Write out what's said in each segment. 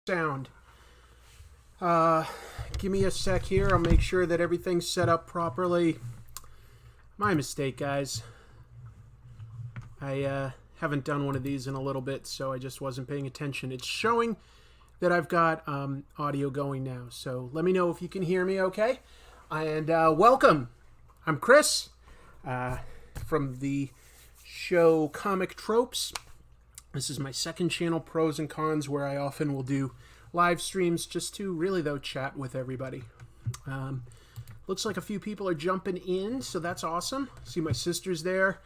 Sound. Uh, Give me a sec here. I'll make sure that everything's set up properly. My mistake, guys. I haven't done one of these in a little bit, so I just wasn't paying attention. It's showing that I've got audio going now, so let me know if you can hear me okay. And welcome. I'm Chris from the show Comic Tropes. This is my second channel, Pros and Cons, where I often will do live streams just to really, though, chat with everybody. Looks like a few people are jumping in, so that's awesome. See my sister's there.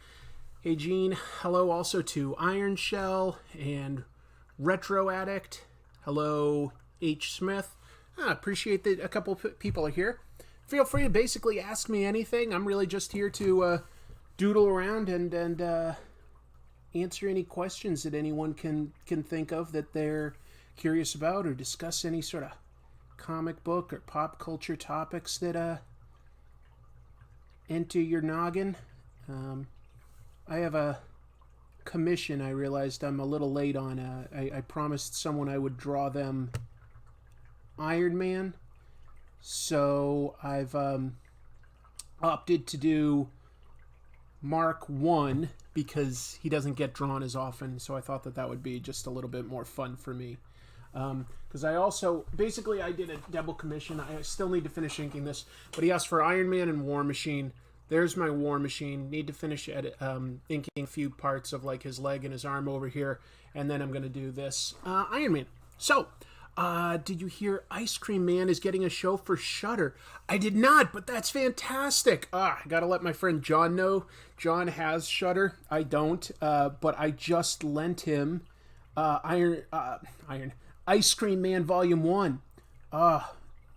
Hey, Jean. Hello also to Iron Shell and Retro Addict. Hello, H. Smith. Appreciate that a couple people are here. Feel free to basically ask me anything. I'm really just here to doodle around and answer any questions that anyone can think of that they're curious about, or discuss any sort of comic book or pop culture topics that enter your noggin. I have a commission I realized I'm a little late on. I promised someone I would draw them Iron Man, so I've opted to do Mark 1 because he doesn't get drawn as often, so I thought that would be just a little bit more fun for me. Because I also, basically I did a double commission. I still need to finish inking this, but he asked for Iron Man and War Machine. There's my War Machine. Need to finish inking a few parts of like his leg and his arm over here, and then I'm going to do this Iron Man. So, did you hear Ice Cream Man is getting a show for Shudder? I did not, but that's fantastic. I gotta let my friend John know. John has Shudder. I don't, but I just lent him Ice Cream Man Volume 1.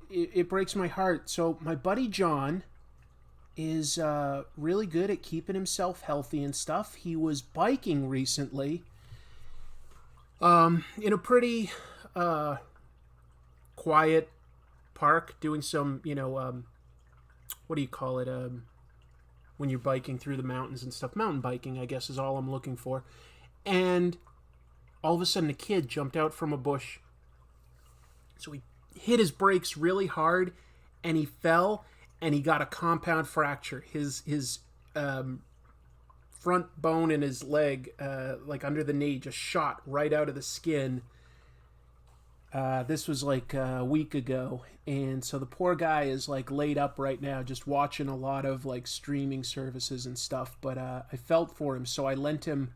It breaks my heart. So my buddy John is really good at keeping himself healthy and stuff. He was biking recently in a pretty quiet park, doing some, what do you call it, when you're biking through the mountains and stuff. Mountain biking, I guess, is all I'm looking for. And all of a sudden a kid jumped out from a bush. So he hit his brakes really hard, and he fell, and he got a compound fracture. His front bone in his leg, like under the knee, just shot right out of the skin. This was like a week ago, and so the poor guy is like laid up right now, just watching a lot of like streaming services and stuff. But I felt for him, so I lent him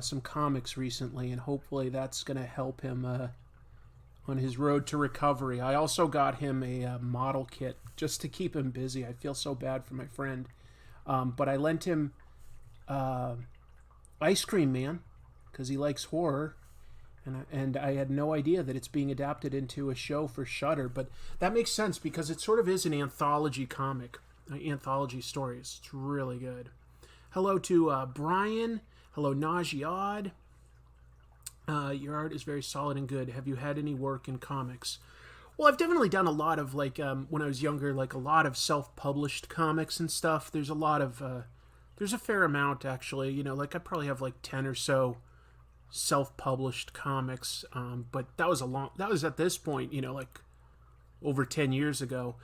some comics recently, and hopefully that's gonna help him on his road to recovery. I also got him a model kit just to keep him busy. I feel so bad for my friend, but I lent him Ice Cream Man because he likes horror. And I had no idea that it's being adapted into a show for Shudder, but that makes sense because it sort of is an anthology comic, anthology stories. It's really good. Hello to Brian. Hello, Najiad. Your art is very solid and good. Have you had any work in comics? Well, I've definitely done a lot of, like, when I was younger, like a lot of self-published comics and stuff. There's a lot of, there's a fair amount, actually. Like I probably have like 10 or so self-published comics, but that was at this point, like over 10 years ago.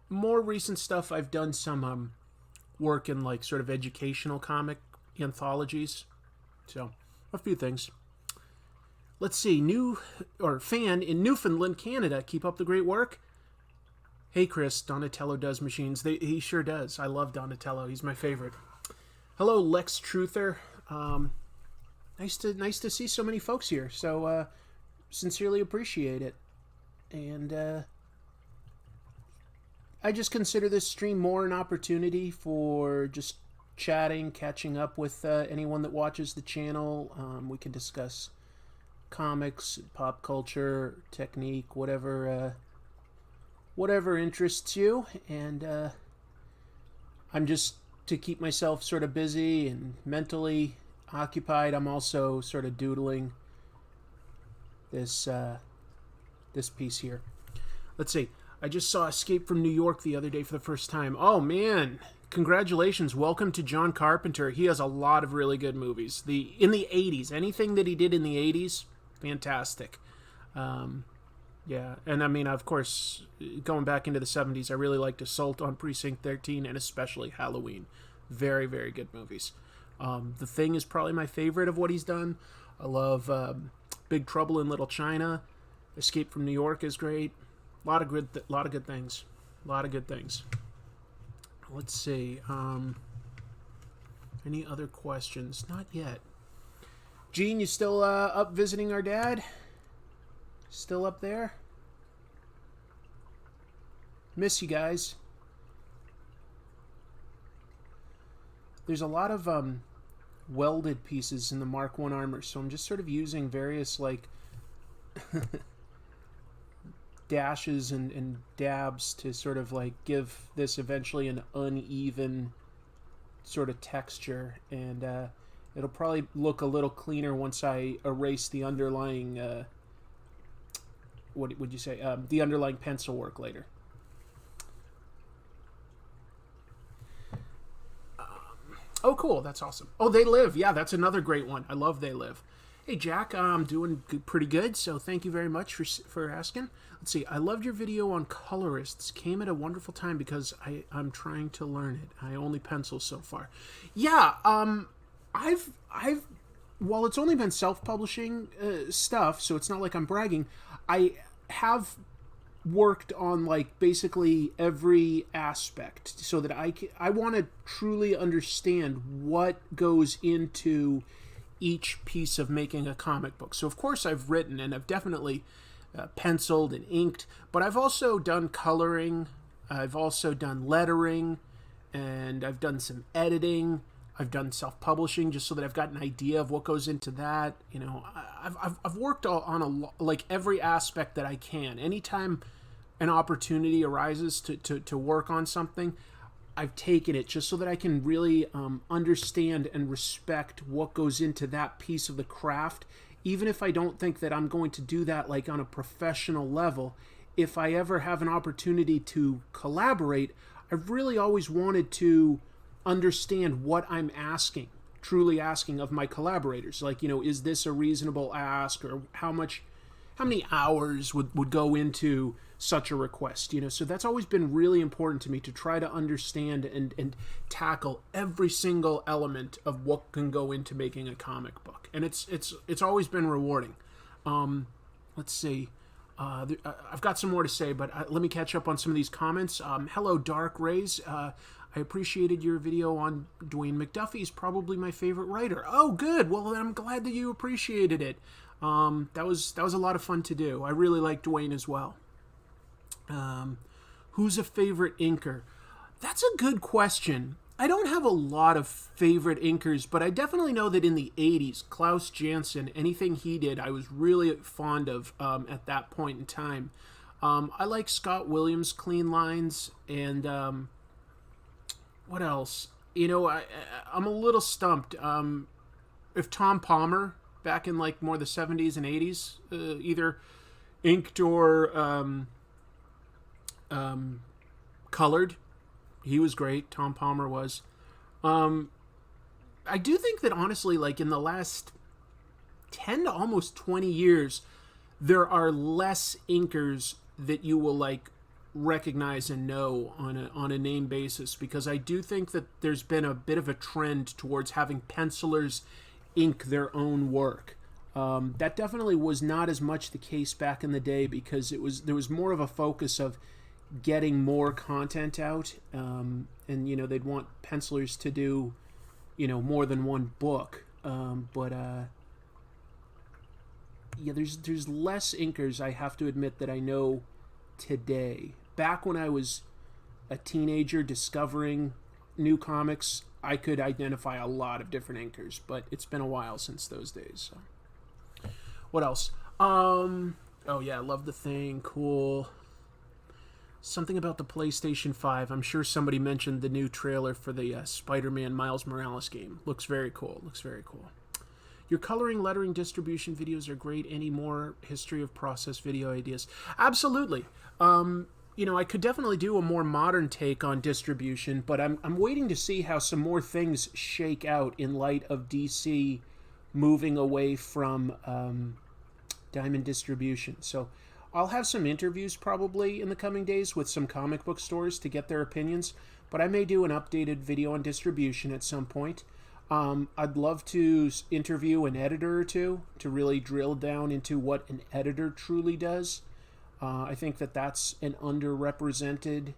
More recent stuff, I've done some work in like sort of educational comic anthologies, so a few things. Let's see, fan in Newfoundland, Canada. Keep up the great work. Hey Chris, Donatello does machines. He sure does. I love Donatello. He's my favorite. Hello, Lex Truther. Nice to see so many folks here. So, sincerely appreciate it. And, I just consider this stream more an opportunity for just chatting, catching up with anyone that watches the channel. We can discuss comics, pop culture, technique, whatever interests you. And, I'm just to keep myself sort of busy and mentally occupied. I'm also sort of doodling this piece here. Let's see. I just saw Escape from New York the other day for the first time. Oh man, congratulations. Welcome to John Carpenter. He has a lot of really good movies. In the 80s, anything that he did in the 80s, fantastic. Yeah, and I mean, of course, going back into the 70s, I really liked Assault on Precinct 13 and especially Halloween. Very, very good movies. The Thing is probably my favorite of what he's done. I love Big Trouble in Little China. Escape from New York is great. A lot of good things. A lot of good things. Let's see. Any other questions? Not yet. Gene, you still up visiting our dad? Still up there? Miss you guys. There's a lot of welded pieces in the Mark I armor, so I'm just sort of using various like dashes and dabs to sort of like give this eventually an uneven sort of texture, and it'll probably look a little cleaner once I erase the underlying what would you say, the underlying pencil work later. Oh, cool. That's awesome. Oh, They Live. Yeah, that's another great one. I love They Live. Hey, Jack, I'm doing pretty good, so thank you very much for asking. Let's see. I loved your video on colorists. Came at a wonderful time because I'm trying to learn it. I only pencil so far. Yeah, I've while it's only been self-publishing stuff, so it's not like I'm bragging, I have worked on like basically every aspect so that I want to truly understand what goes into each piece of making a comic book. So of course I've written and I've definitely penciled and inked, but I've also done coloring, I've also done lettering, and I've done some editing. I've done self-publishing just so that I've got an idea of what goes into that. You know, I've worked on like every aspect that I can. Anytime an opportunity arises to work on something, I've taken it just so that I can really understand and respect what goes into that piece of the craft. Even if I don't think that I'm going to do that like on a professional level, if I ever have an opportunity to collaborate, I've really always wanted to understand what I'm asking, truly asking of my collaborators. Like, you know, is this a reasonable ask, or how many hours would go into such a request, you know? So that's always been really important to me, to try to understand and tackle every single element of what can go into making a comic book. And it's always been rewarding. Let's see. I've got some more to say, but let me catch up on some of these comments. Hello, Dark Rays. I appreciated your video on Dwayne McDuffie. He's probably my favorite writer. Oh, good. Well, I'm glad that you appreciated it. That was a lot of fun to do. I really like Dwayne as well. Who's a favorite inker? That's a good question. I don't have a lot of favorite inkers, but I definitely know that in the 80s, Klaus Janson, anything he did, I was really fond of at that point in time. I like Scott Williams' clean lines, and what else? You know, I'm a little stumped. If Tom Palmer, back in like more the 70s and 80s, either inked or colored, he was great. Tom Palmer was. I do think that honestly, like in the last 10 to almost 20 years, there are less inkers that you will like recognize and know on a name basis, because I do think that there's been a bit of a trend towards having pencilers ink their own work. That definitely was not as much the case back in the day, because there was more of a focus of getting more content out, and you know, they'd want pencilers to do, you know, more than one book, but yeah, there's less inkers, I have to admit, that I know today. Back when I was a teenager discovering new comics, I could identify a lot of different inkers, but it's been a while since those days. So. What else? Oh yeah, I love The Thing. Cool. Something about the PlayStation 5. I'm sure somebody mentioned the new trailer for the Spider-Man Miles Morales game. Looks very cool. Looks very cool. Your coloring, lettering, distribution videos are great. Any more history of process video ideas? Absolutely. You know, I could definitely do a more modern take on distribution, but I'm waiting to see how some more things shake out in light of DC moving away from Diamond Distribution. So I'll have some interviews probably in the coming days with some comic book stores to get their opinions, but I may do an updated video on distribution at some point. I'd love to interview an editor or two to really drill down into what an editor truly does. I think that that's an underrepresented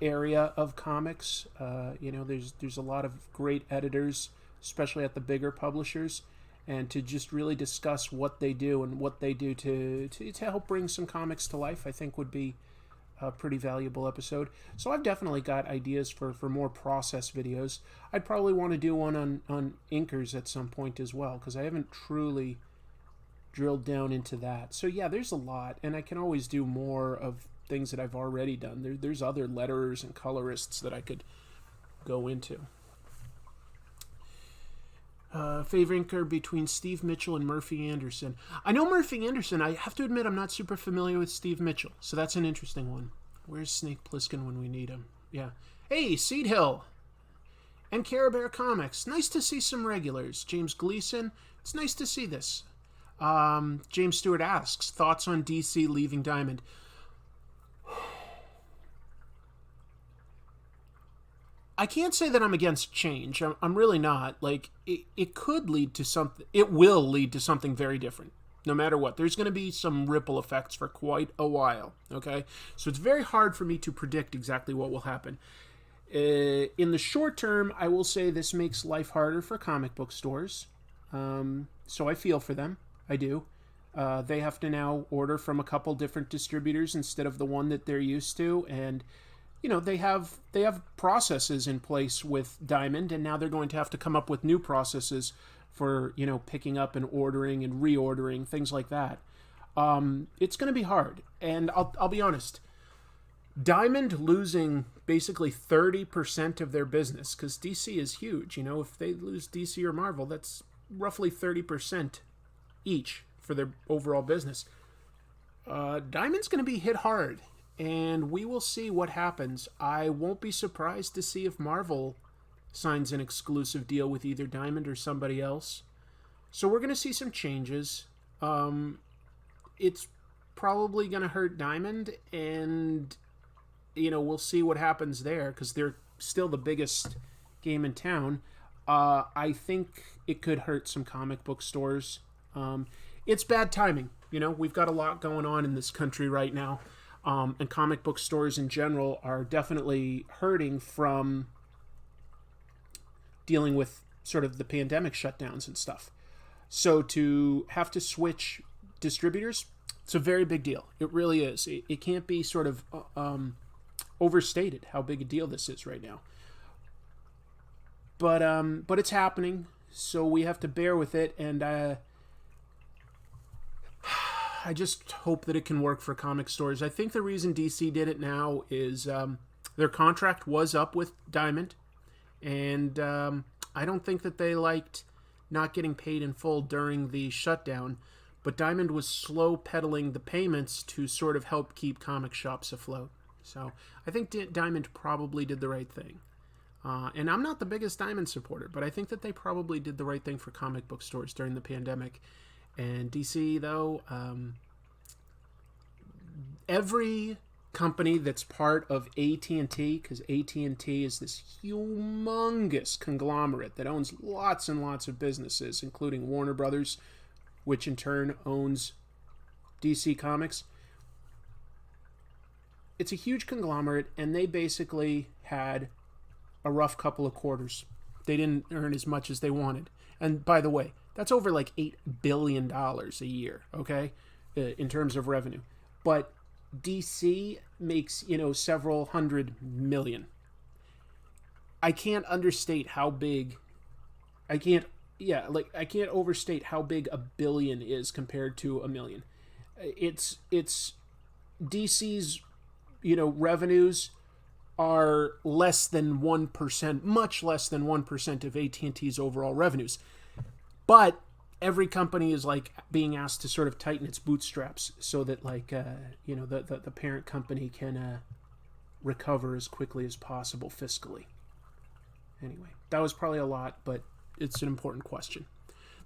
area of comics. There's a lot of great editors, especially at the bigger publishers, and to just really discuss what they do and what they do to help bring some comics to life, I think would be a pretty valuable episode. So I've definitely got ideas for more process videos. I'd probably want to do one on inkers at some point as well, because I haven't truly drilled down into that. So yeah, there's a lot, and I can always do more of things that I've already done. There's other letterers and colorists that I could go into. Favorite inker between Steve Mitchell and Murphy Anderson. I know Murphy Anderson. I have to admit I'm not super familiar with Steve Mitchell, so that's an interesting one. Where's Snake Plissken when we need him? Yeah. Hey, Seed Hill and Care Bear Comics. Nice to see some regulars. James Gleason. It's nice to see this. James Stewart asks, thoughts on DC leaving Diamond? I can't say that I'm against change. I'm really not. Like, it could lead to something. It will lead to something very different, no matter what. There's going to be some ripple effects for quite a while, okay? So it's very hard for me to predict exactly what will happen. In the short term, I will say this makes life harder for comic book stores. So I feel for them. I do. They have to now order from a couple different distributors instead of the one that they're used to, and they have processes in place with Diamond, and now they're going to have to come up with new processes for picking up and ordering and reordering, things like that. It's going to be hard, and I'll be honest. Diamond losing basically 30% of their business, because DC is huge. If they lose DC or Marvel, that's roughly 30% each for their overall business. Diamond's going to be hit hard, and we will see what happens. I won't be surprised to see if Marvel signs an exclusive deal with either Diamond or somebody else. So we're going to see some changes. It's probably going to hurt Diamond, and we'll see what happens there, because they're still the biggest game in town. I think it could hurt some comic book stores. It's bad timing. We've got a lot going on in this country right now. And comic book stores in general are definitely hurting from dealing with sort of the pandemic shutdowns and stuff. So to have to switch distributors, it's a very big deal. It really is. It can't be sort of overstated how big a deal this is right now. But it's happening, so we have to bear with it, and I just hope that it can work for comic stores. I think the reason DC did it now is their contract was up with Diamond, and I don't think that they liked not getting paid in full during the shutdown, but Diamond was slow peddling the payments to sort of help keep comic shops afloat. So I think Diamond probably did the right thing. And I'm not the biggest Diamond supporter, but I think that they probably did the right thing for comic book stores during the pandemic. And DC, though, every company that's part of AT&T, because AT&T is this humongous conglomerate that owns lots and lots of businesses, including Warner Brothers, which in turn owns DC Comics. It's a huge conglomerate, and they basically had a rough couple of quarters. They didn't earn as much as they wanted. And by the way, that's over like $8 billion a year, okay, in terms of revenue. But DC makes, several hundred million. I can't understate how big, I can't overstate how big $1 billion is compared to $1 million. It's DC's, revenues are less than 1%, much less than 1% of AT&T's overall revenues. But every company is being asked to sort of tighten its bootstraps so that the parent company can recover as quickly as possible fiscally. Anyway, that was probably a lot, but it's an important question.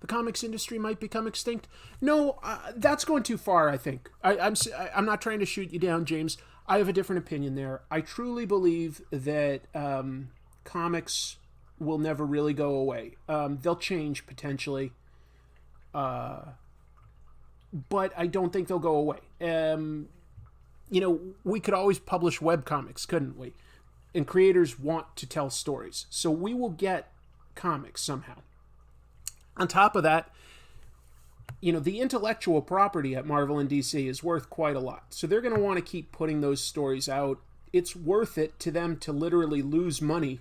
the comics industry might become extinct. No, that's going too far, I think. I'm not trying to shoot you down, James. I have a different opinion there. I truly believe that comics will never really go away. They'll change potentially, but I don't think they'll go away. We could always publish webcomics, couldn't we? And creators want to tell stories. So we will get comics somehow. On top of that, the intellectual property at Marvel and DC is worth quite a lot. So they're going to want to keep putting those stories out. It's worth it to them to literally lose money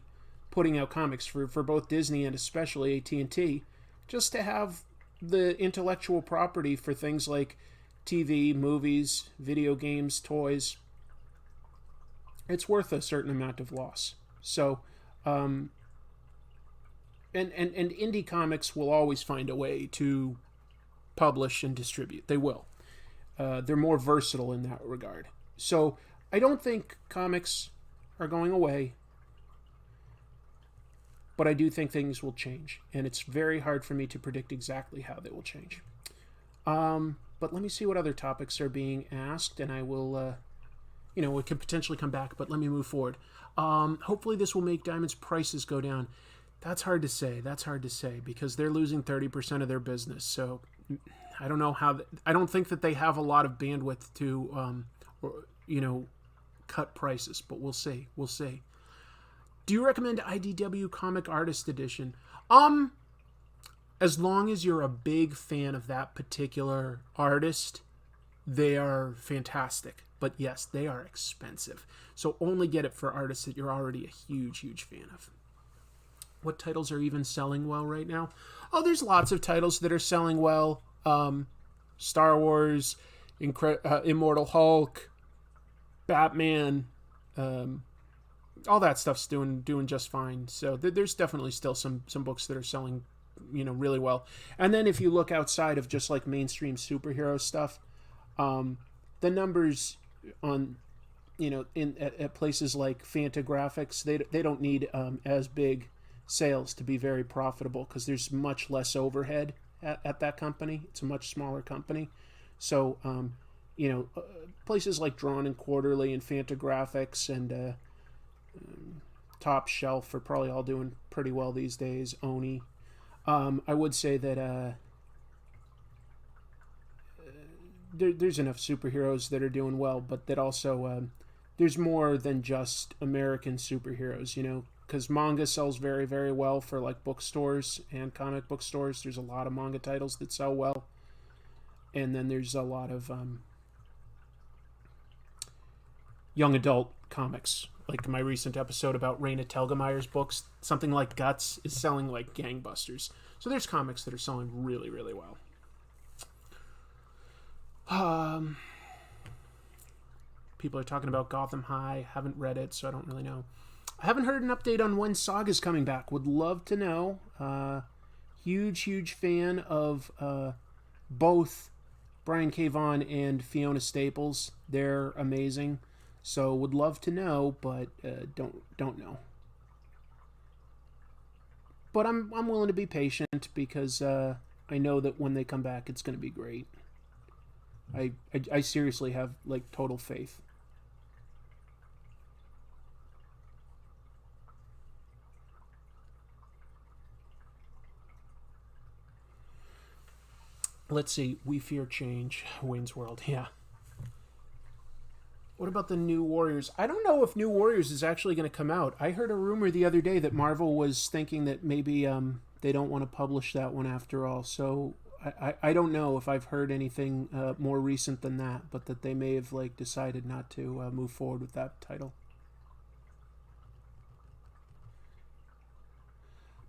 putting out comics for both Disney and especially AT&T, just to have the intellectual property for things like TV, movies, video games, toys. It's worth a certain amount of loss. So, and indie comics will always find a way to publish and distribute. They will. They're more versatile in that regard. So I don't think comics are going away, but I do think things will change, and it's very hard for me to predict exactly how they will change. But let me see what other topics are being asked, and I will, we could potentially come back, but let me move forward. Hopefully this will make Diamond's prices go down. That's hard to say. Because they're losing 30% of their business. So I don't know how. I don't think that they have a lot of bandwidth to, cut prices. But we'll see. Do you recommend IDW Comic Artist Edition? As long as you're a big fan of that particular artist, they are fantastic. But yes, they are expensive. So only get it for artists that you're already a huge, huge fan of. What titles are even selling well right now? Oh, there's lots of titles that are selling well. Star Wars, Immortal Hulk, Batman, all that stuff's doing just fine. So there's definitely still some books that are selling, really well. And then if you look outside of just like mainstream superhero stuff, the numbers on, at places like Fantagraphics, they don't need as big sales to be very profitable because there's much less overhead at that company. It's a much smaller company. So, places like Drawn and Quarterly and Fantagraphics and Top Shelf are probably all doing pretty well these days. Oni. I would say that there's enough superheroes that are doing well, but that also there's more than just American superheroes, because manga sells very, very well for like bookstores and comic book stores. There's a lot of manga titles that sell well. And then there's a lot of young adult comics. Like my recent episode about Raina Telgemeier's books, something like Guts is selling like gangbusters. So there's comics that are selling really, really well. People are talking about Gotham High. Haven't read it, so I don't really know. I haven't heard an update on when Saga's coming back. Would love to know. Huge fan of both Brian K. Vaughan and Fiona Staples. They're amazing. So would love to know, but don't know. But I'm willing to be patient because I know that when they come back, it's going to be great. I seriously have like total faith. Let's see. We Fear Change. Wayne's World. Yeah. What about the New Warriors? I don't know if New Warriors is actually going to come out. I heard a rumor the other day that Marvel was thinking that maybe they don't want to publish that one after all. So I don't know if I've heard anything more recent than that, but that they may have like decided not to move forward with that title.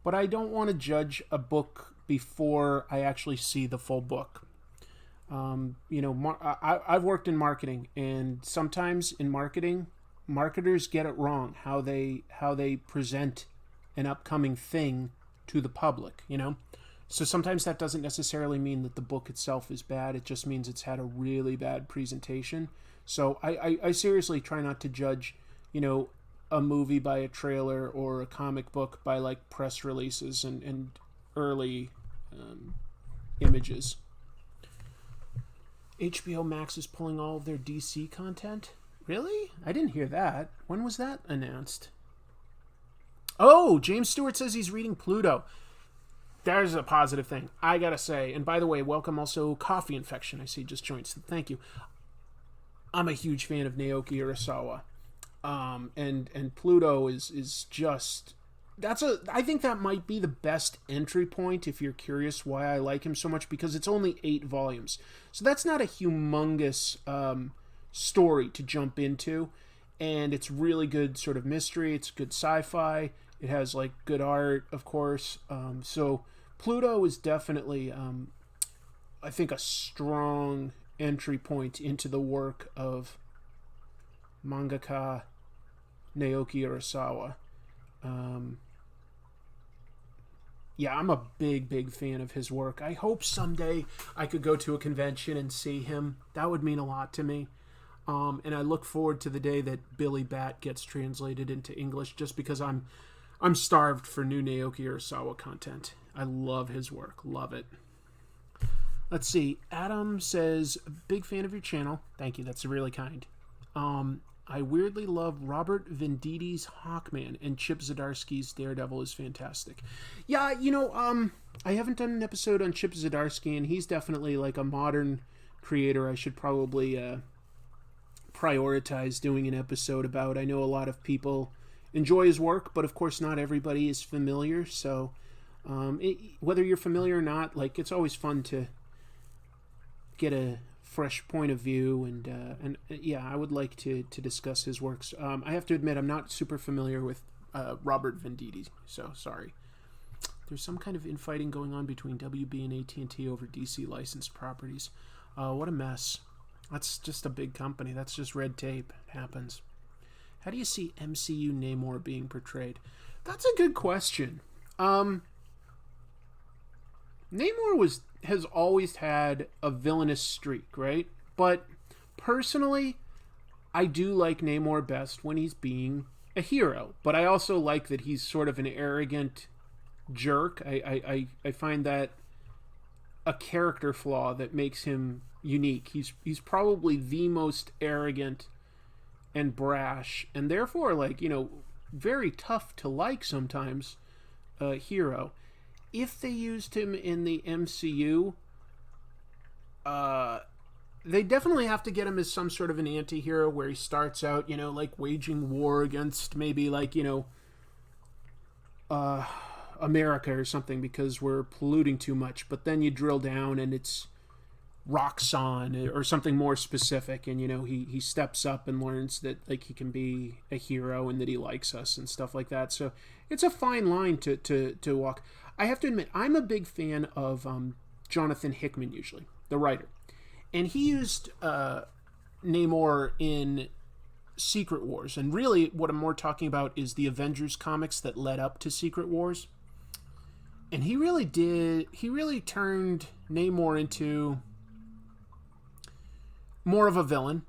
But I don't want to judge a book before I actually see the full book. I've worked in marketing, and sometimes in marketing, marketers get it wrong how they present an upcoming thing to the public. So sometimes that doesn't necessarily mean that the book itself is bad. It just means it's had a really bad presentation. So I seriously try not to judge, a movie by a trailer or a comic book by like press releases and early images. HBO Max is pulling all of their DC content? Really? I didn't hear that. When was that announced? Oh, James Stewart says he's reading Pluto. There's a positive thing, I gotta say. And by the way, welcome also Coffee Infection. I see just joined. Thank you. I'm a huge fan of Naoki Urasawa. And Pluto is just... I think that might be the best entry point if you're curious why I like him so much, because it's only 8 volumes. So that's not a humongous story to jump into. And it's really good sort of mystery. It's good sci-fi. It has like good art, of course. So Pluto is definitely, I think, a strong entry point into the work of mangaka Naoki Urasawa. Yeah, I'm a big fan of his work. I hope someday I could go to a convention and see him. That would mean a lot to me. And I look forward to the day that Billy Bat gets translated into English, just because I'm starved for new Naoki Urasawa content. I love his work. Love it. Let's see. Adam says, big fan of your channel. Thank you. That's really kind. I weirdly love Robert Venditti's Hawkman, and Chip Zdarsky's Daredevil is fantastic. Yeah, I haven't done an episode on Chip Zdarsky, and he's definitely like a modern creator I should probably prioritize doing an episode about. I know a lot of people enjoy his work, but of course not everybody is familiar, so whether you're familiar or not, like, it's always fun to get a fresh point of view, and yeah, I would like to discuss his works. I have to admit, I'm not super familiar with Robert Venditti, so sorry. There's some kind of infighting going on between WB and AT&T over DC licensed properties. What a mess. That's just a big company. That's just red tape. It happens. How do you see MCU Namor being portrayed? That's a good question. Namor has always had a villainous streak, right? But personally, I do like Namor best when he's being a hero. But I also like that he's sort of an arrogant jerk. I find that a character flaw that makes him unique. He's probably the most arrogant and brash, and therefore, like, very tough to like sometimes, hero. If they used him in the MCU, they definitely have to get him as some sort of an anti-hero where he starts out, like waging war against maybe like, America or something because we're polluting too much. But then you drill down and it's Roxxon or something more specific, and he steps up and learns that like he can be a hero and that he likes us and stuff like that. So it's a fine line to walk. I have to admit, I'm a big fan of Jonathan Hickman, usually the writer, and he used Namor in Secret Wars, and really what I'm more talking about is the Avengers comics that led up to Secret Wars. And he really turned Namor into more of a villain.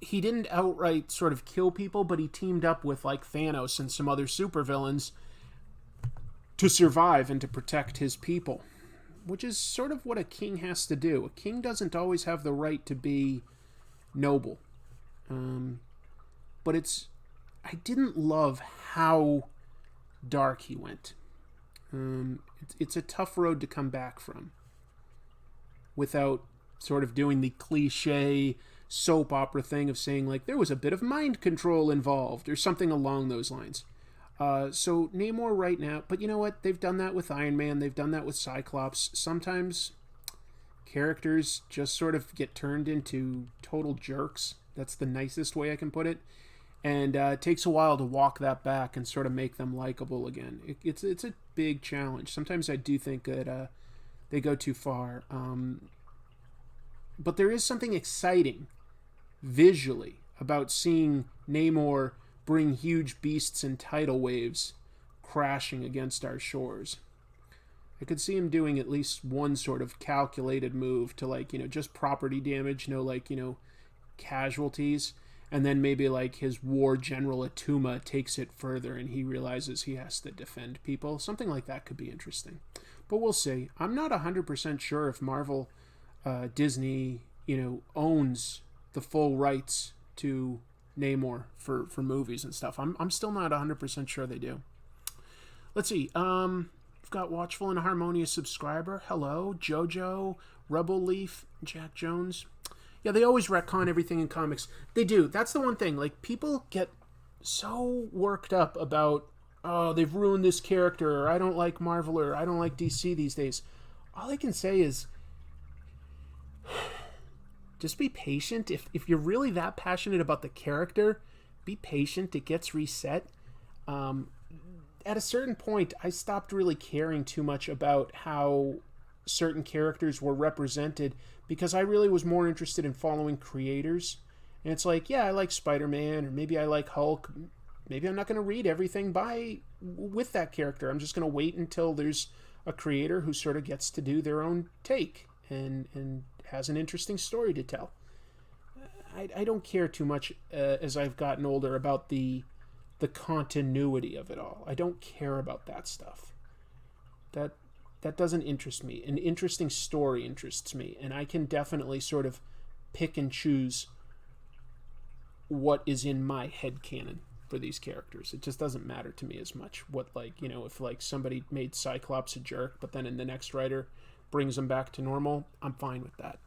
He didn't outright sort of kill people, but he teamed up with like Thanos and some other supervillains to survive and to protect his people, which is sort of what a king has to do. A king doesn't always have the right to be noble. But I didn't love how dark he went. It's a tough road to come back from without sort of doing the cliche soap opera thing of saying like there was a bit of mind control involved or something along those lines. So Namor right now, but you know what? They've done that with Iron Man. They've done that with Cyclops. Sometimes characters just sort of get turned into total jerks. That's the nicest way I can put it. And it takes a while to walk that back and sort of make them likable again. It's a big challenge. Sometimes I do think that they go too far. But there is something exciting visually about seeing Namor bring huge beasts and tidal waves crashing against our shores. I could see him doing at least one sort of calculated move to like, just property damage, no like, casualties. And then maybe like his war general Atuma takes it further and he realizes he has to defend people. Something like that could be interesting. But we'll see. I'm not 100% sure if Marvel, Disney, owns the full rights to Namor for movies and stuff. I'm still not 100% sure they do. Let's see. We've got Watchful and Harmonious subscriber. Hello. Jojo, Rebel Leaf, Jack Jones. Yeah, they always retcon everything in comics. They do. That's the one thing. Like, people get so worked up about, oh, they've ruined this character, or I don't like Marvel, or I don't like DC these days. All I can say is, just be patient. If you're really that passionate about the character, be patient. It gets reset. At a certain point, I stopped really caring too much about how certain characters were represented because I really was more interested in following creators. And it's like, yeah, I like Spider-Man, or maybe I like Hulk. Maybe I'm not going to read everything with that character. I'm just going to wait until there's a creator who sort of gets to do their own take and has an interesting story to tell. I don't care too much as I've gotten older about the continuity of it all. I don't care about that stuff. That doesn't interest me. An interesting story interests me, and I can definitely sort of pick and choose what is in my headcanon for these characters. It just doesn't matter to me as much what, if somebody made Cyclops a jerk, but then in the next writer brings him back to normal, I'm fine with that.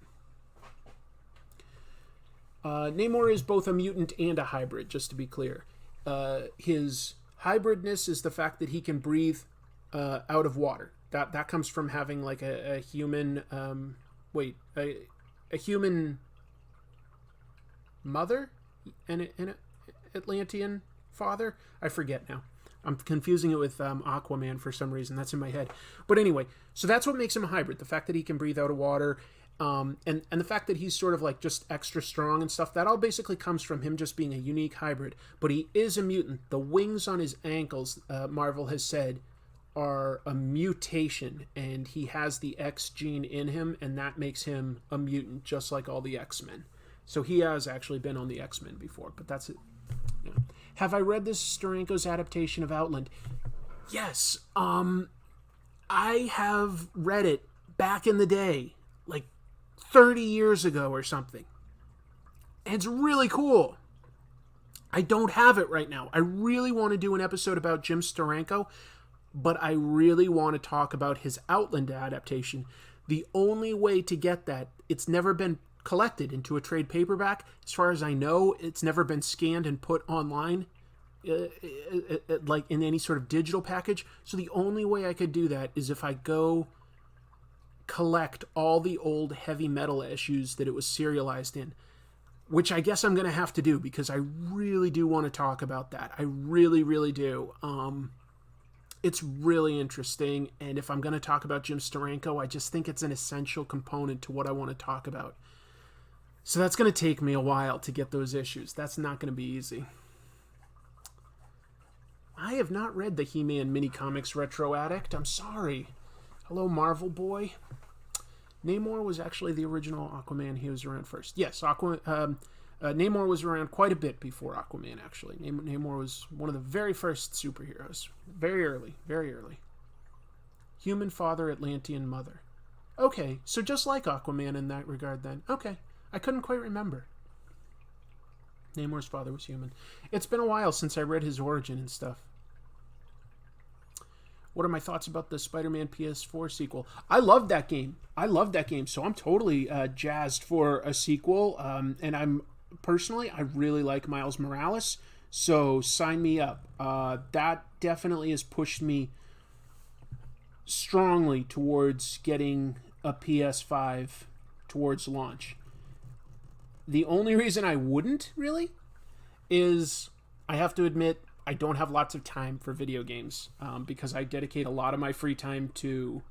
Namor is both a mutant and a hybrid, just to be clear. His hybridness is the fact that he can breathe out of water. That comes from having like a human a human mother and an Atlantean father. I forget now. I'm confusing it with Aquaman for some reason. That's in my head. But anyway, so that's what makes him a hybrid. The fact that he can breathe out of water, and the fact that he's sort of like just extra strong and stuff. That all basically comes from him just being a unique hybrid. But he is a mutant. The wings on his ankles, Marvel has said, are a mutation, and he has the X gene in him, and that makes him a mutant, just like all the X-Men. So he has actually been on the X-Men before, but that's it. Yeah. Have I read this Steranko's adaptation of Outland? Yes. I have read it back in the day, like 30 years ago or something. And it's really cool. I don't have it right now. I really want to do an episode about Jim Steranko, but I really want to talk about his Outland adaptation. The only way to get that, it's never been collected into a trade paperback. As far as I know, it's never been scanned and put online, like in any sort of digital package. So the only way I could do that is if I go collect all the old heavy metal issues that it was serialized in, which I guess I'm going to have to do because I really do want to talk about that. I really, really do. It's really interesting, and if I'm going to talk about Jim Steranko, I just think it's an essential component to what I want to talk about. So that's going to take me a while to get those issues. That's not going to be easy. I have not read the He-Man Mini Comics Retro Addict. I'm sorry. Hello, Marvel Boy. Namor was actually the original Aquaman. He was around first. Yes, Namor was around quite a bit before Aquaman, actually. Namor was one of the very first superheroes. Very early, very early. Human father, Atlantean mother. Okay, so just like Aquaman in that regard then. Okay, I couldn't quite remember. Namor's father was human. It's been a while since I read his origin and stuff. What are my thoughts about the Spider-Man PS4 sequel? I love that game. So I'm totally jazzed for a sequel. And I really like Miles Morales. So sign me up. That definitely has pushed me strongly towards getting a PS5 towards launch. The only reason I wouldn't, really, is I have to admit I don't have lots of time for video games because I dedicate a lot of my free time to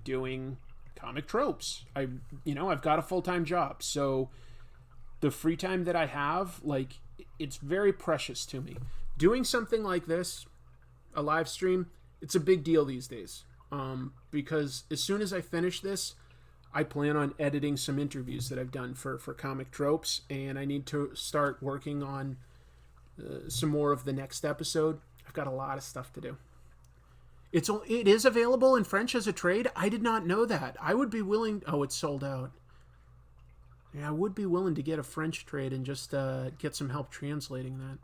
doing comic tropes. I've got a full-time job, so the free time that I have, like, it's very precious to me. Doing something like this, a live stream, it's a big deal these days because as soon as I finish this, I plan on editing some interviews that I've done for comic tropes, and I need to start working on some more of the next episode. I've got a lot of stuff to do. It is available in French as a trade. I did not know that. I would be willing. Oh, it's sold out. Yeah, I would be willing to get a French trade and just get some help translating that.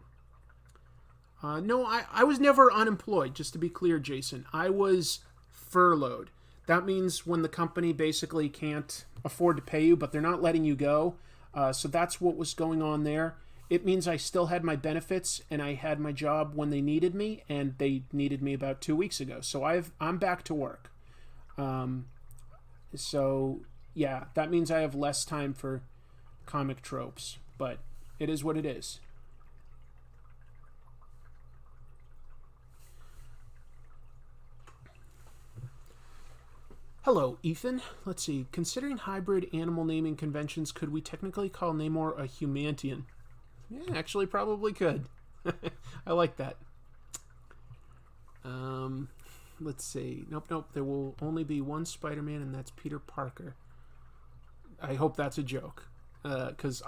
No, I was never unemployed, just to be clear, Jason. I was furloughed. That means when the company basically can't afford to pay you, but they're not letting you go. So that's what was going on there. It means I still had my benefits and I had my job when they needed me, and they needed me about 2 weeks ago. So I'm back to work. So yeah, that means I have less time for comic tropes, but it is what it is. Hello, Ethan. Let's see. Considering hybrid animal naming conventions, could we technically call Namor a Humantian? Yeah, actually, probably could. I like that. Let's see. Nope. There will only be one Spider-Man, and that's Peter Parker. I hope that's a joke. Because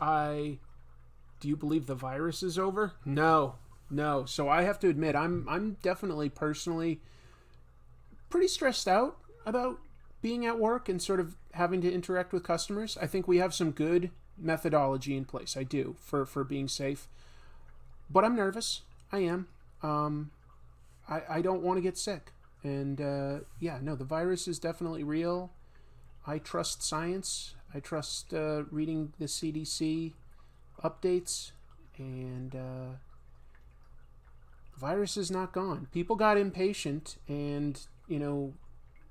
do you believe the virus is over? No. So I have to admit, I'm definitely personally pretty stressed out about being at work and sort of having to interact with customers. I think we have some good methodology in place. I do for being safe, but I'm nervous. I am. I don't want to get sick, and the virus is definitely real. I trust science. I trust reading the CDC updates, and the virus is not gone. People got impatient, and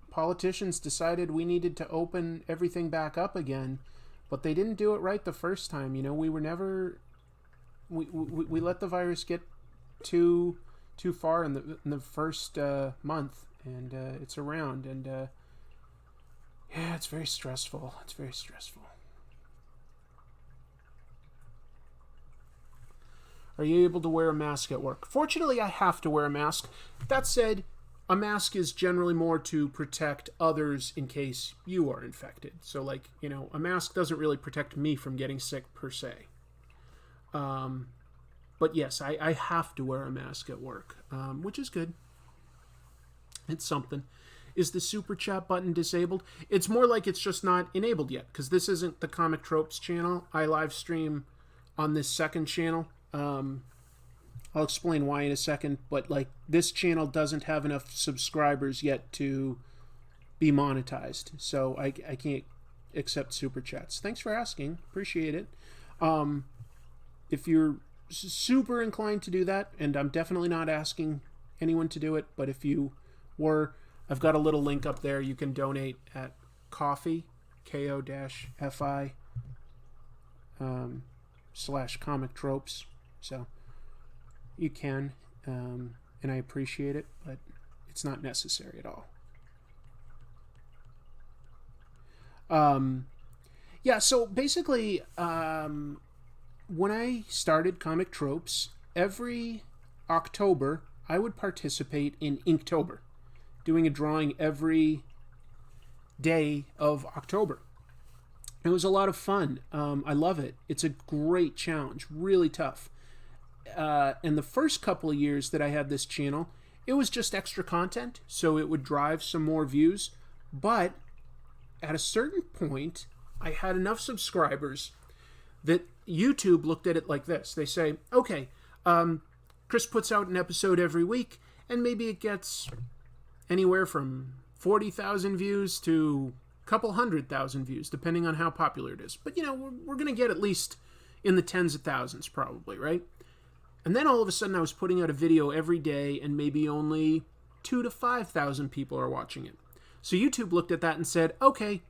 politicians decided we needed to open everything back up again, but they didn't do it right the first time. We were never we let the virus get too far in the first month, and it's around, and yeah, it's very stressful. It's very stressful. Are you able to wear a mask at work? Fortunately, I have to wear a mask. That said, a mask is generally more to protect others in case you are infected. So, a mask doesn't really protect me from getting sick per se. But yes, I have to wear a mask at work, which is good. It's something. Is the super chat button disabled? It's more like it's just not enabled yet, because this isn't the Comic Tropes channel. I live stream on this second channel. I'll explain why in a second, but this channel doesn't have enough subscribers yet to be monetized, so I can't accept super chats. Thanks for asking. Appreciate it. If you're super inclined to do that, and I'm definitely not asking anyone to do it, but if you were, I've got a little link up there. You can donate at Ko-fi, Ko-fi, /comic tropes. So you can, and I appreciate it, but it's not necessary at all. Yeah, so basically, when I started Comic Tropes, every October, I would participate in Inktober, doing a drawing every day of October. It was a lot of fun. I love it. It's a great challenge, really tough. And the first couple of years that I had this channel, it was just extra content, so it would drive some more views. But at a certain point, I had enough subscribers that YouTube looked at it like this. They say, okay, Chris puts out an episode every week, and maybe it gets anywhere from 40,000 views to a couple 100,000 views, depending on how popular it is. But, we're going to get at least in the tens of thousands, probably, right? And then all of a sudden I was putting out a video every day, and maybe only 2,000 to 5,000 people are watching it. So YouTube looked at that and said, okay,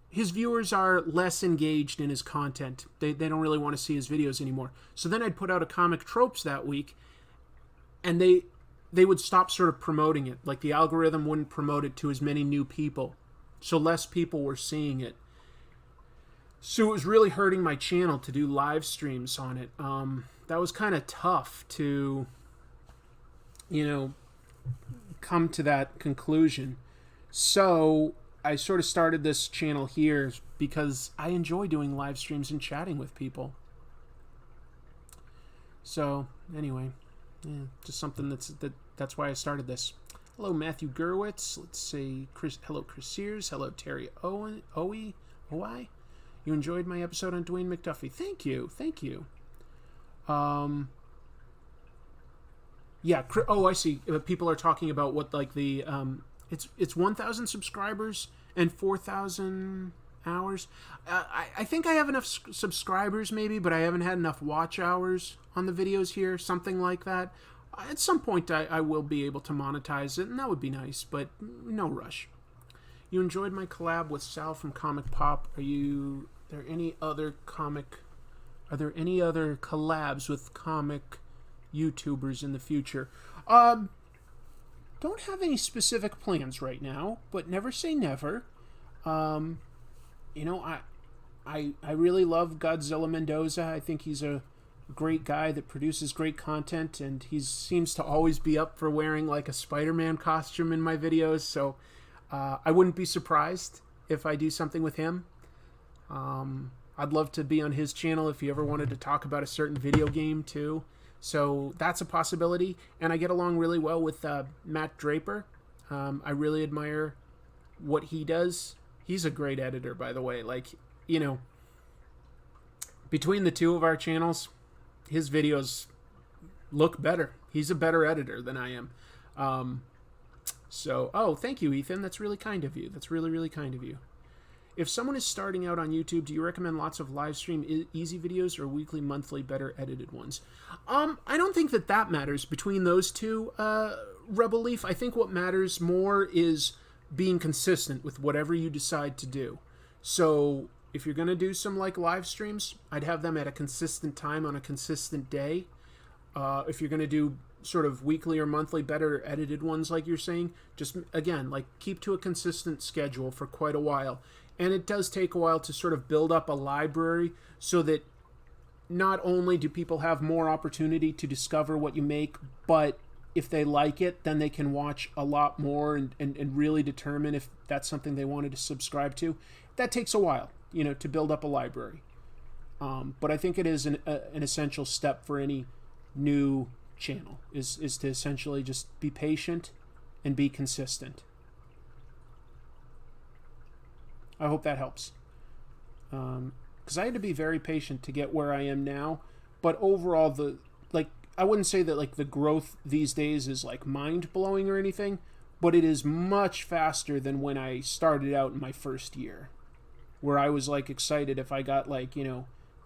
his viewers are less engaged in his content. They don't really want to see his videos anymore. So then I'd put out a Comic Tropes that week, and they would stop sort of promoting it. Like, the algorithm wouldn't promote it to as many new people. So less people were seeing it. So it was really hurting my channel to do live streams on it. That was kind of tough to, come to that conclusion. So I sort of started this channel here because I enjoy doing live streams and chatting with people. So anyway, yeah, just something that's why I started this. Hello, Matthew Gerwitz. Let's say hello, Chris Sears. Hello, Terry Oi. You enjoyed my episode on Dwayne McDuffie. Thank you. Yeah. Oh, I see. People are talking about what like the it's 1,000 subscribers and 4,000 hours. I think I have enough subscribers maybe, but I haven't had enough watch hours on the videos here. Something like that. At some point, I will be able to monetize it, and that would be nice, but no rush. You enjoyed my collab with Sal from Comic Pop. Are there any other collabs with comic YouTubers in the future? Don't have any specific plans right now, but never say never. I really love Godzilla Mendoza. I think he's a great guy that produces great content, and he seems to always be up for wearing like a Spider-Man costume in my videos, so I wouldn't be surprised if I do something with him. I'd love to be on his channel if he ever wanted to talk about a certain video game too, so that's a possibility. And I get along really well with Matt Draper. I really admire what he does. He's a great editor, by the way. Like, between the two of our channels, his videos look better. He's a better editor than I am. Thank you, Ethan. That's really kind of you. That's really, really kind of you. If someone is starting out on YouTube, do you recommend lots of live stream easy videos or weekly, monthly, better edited ones? I don't think that matters between those two, Rebel Leaf. I think what matters more is being consistent with whatever you decide to do. So if you're going to do some like live streams, I'd have them at a consistent time on a consistent day. If you're going to do sort of weekly or monthly better edited ones like you're saying, just again, like keep to a consistent schedule for quite a while. And it does take a while to sort of build up a library so that not only do people have more opportunity to discover what you make, but if they like it, then they can watch a lot more and really determine if that's something they wanted to subscribe to. That takes a while, to build up a library. But I think it is an essential step for any new channel is to essentially just be patient and be consistent. I hope that helps. Because I had to be very patient to get where I am now. But overall, I wouldn't say that like the growth these days is like mind-blowing or anything, but it is much faster than when I started out in my first year, where I was like excited if I got like,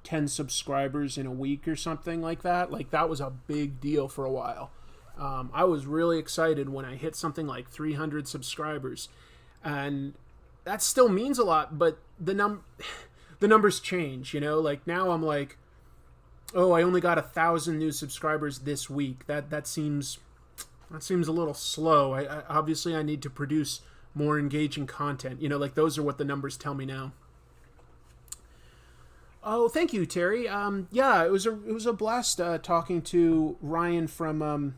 10 subscribers in a week or something like that. Like that was a big deal for a while. I was really excited when I hit something like 300 subscribers, and that still means a lot, but the numbers change, like now I'm like, oh, I only got 1,000 new subscribers this week. That seems a little slow. I obviously I need to produce more engaging content. Like those are what the numbers tell me now. Oh, thank you, Terry. Yeah, it was a blast talking to Ryan from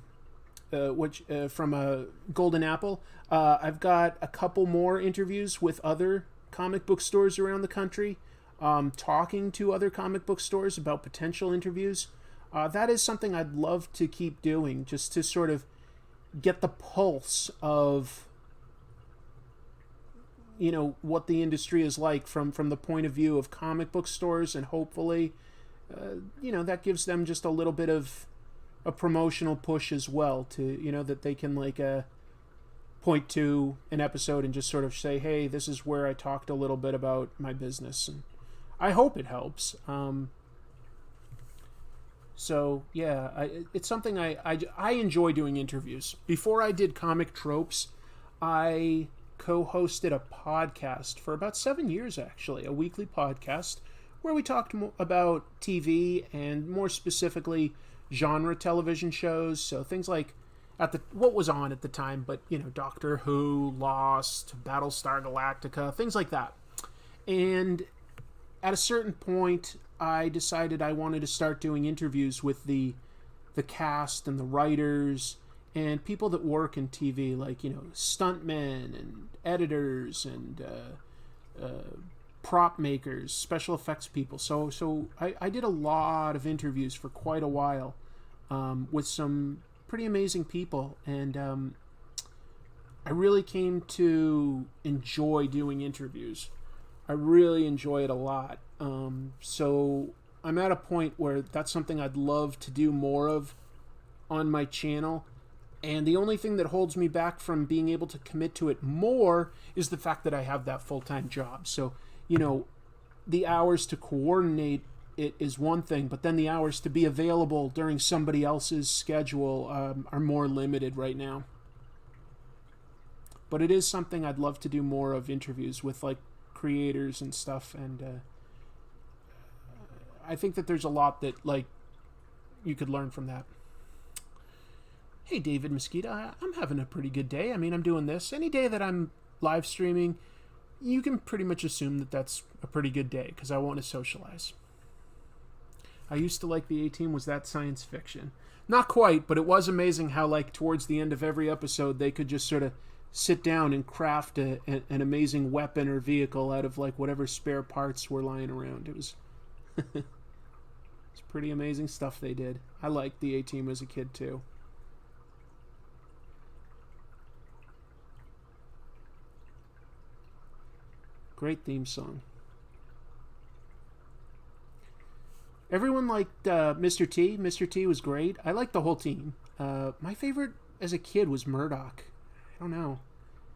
Golden Apple. I've got a couple more interviews with other comic book stores around the country, talking to other comic book stores about potential interviews. That is something I'd love to keep doing, just to sort of get the pulse of what the industry is like from the point of view of comic book stores, and hopefully that gives them just a little bit of a promotional push as well, to that they can like point to an episode and just sort of say, hey, this is where I talked a little bit about my business, and I hope it helps. So yeah, it's something I enjoy doing interviews. Before I did Comic Tropes, I co-hosted a podcast for about 7 years, actually, a weekly podcast where we talked about TV and more specifically genre television shows. So things like what was on at the time, but Doctor Who, Lost, Battlestar Galactica, things like that. And at a certain point, I decided I wanted to start doing interviews with the cast and the writers and people that work in TV, like, stuntmen and editors and prop makers, special effects people. So I did a lot of interviews for quite a while with some pretty amazing people. And I really came to enjoy doing interviews. I really enjoy it a lot. So I'm at a point where that's something I'd love to do more of on my channel. And the only thing that holds me back from being able to commit to it more is the fact that I have that full-time job. So, the hours to coordinate it is one thing, but then the hours to be available during somebody else's schedule are more limited right now. But it is something I'd love to do more of, interviews with like creators and stuff, and I think that there's a lot that like you could learn from that. Hey, David Mosquito, I'm having a pretty good day. I mean, I'm doing this. Any day that I'm live streaming, you can pretty much assume that that's a pretty good day because I want to socialize. I used to like the A-Team. Was that science fiction? Not quite, but it was amazing how like towards the end of every episode they could just sort of sit down and craft an amazing weapon or vehicle out of like whatever spare parts were lying around. It was it's pretty amazing stuff they did. I liked the A-Team as a kid too. Great theme song. Everyone liked Mr. T. Mr. T was great. I liked the whole team. My favorite as a kid was Murdoch. I don't know.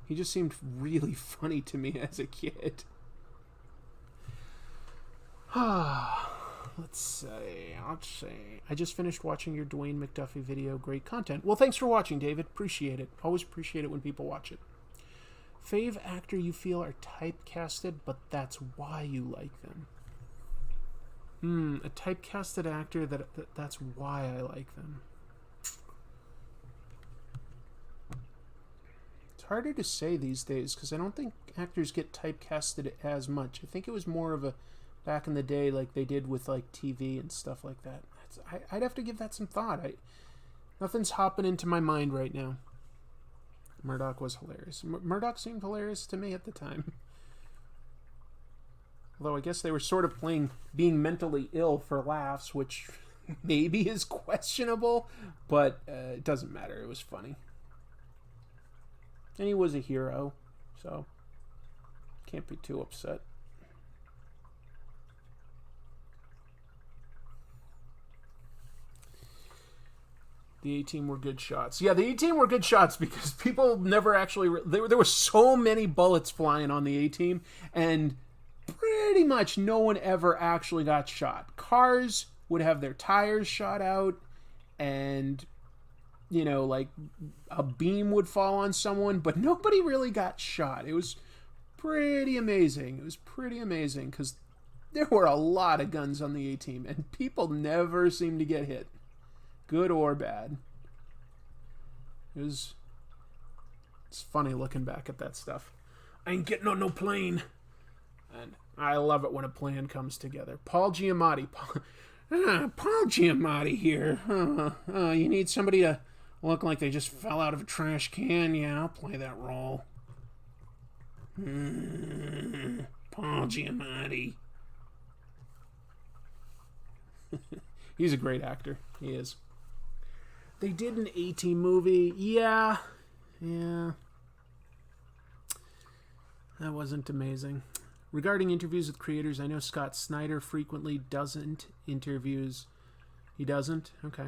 He just seemed really funny to me as a kid. Let's see. I just finished watching your Dwayne McDuffie video. Great content. Well, thanks for watching, David. Appreciate it. Always appreciate it when people watch it. Fave actor you feel are typecasted, but that's why you like them. A typecasted actor that's why I like them. It's harder to say these days because I don't think actors get typecasted as much. I think it was more of a back in the day like they did with like TV and stuff like that. I'd have to give that some thought. Nothing's hopping into my mind right now. Murdoch was hilarious. Murdoch seemed hilarious to me at the time. Although I guess they were sort of playing being mentally ill for laughs, which maybe is questionable, but it doesn't matter. It was funny. And he was a hero, so can't be too upset. The A-Team were good shots. Yeah, the A-Team were good shots because people never actually... There were so many bullets flying on the A-Team, and pretty much no one ever actually got shot. Cars would have their tires shot out, and, like a beam would fall on someone, but nobody really got shot. It was pretty amazing. It was pretty amazing because there were a lot of guns on the A-Team, and people never seemed to get hit. Good or bad. It's funny looking back at that stuff. I ain't getting on no plane. And I love it when a plan comes together. Paul Giamatti. Paul Giamatti here. You need somebody to look like they just fell out of a trash can? Yeah, I'll play that role. Paul Giamatti. He's a great actor. He is. They did an A-Team movie. Yeah. That wasn't amazing. Regarding interviews with creators, I know Scott Snyder frequently doesn't interviews. He doesn't? Okay.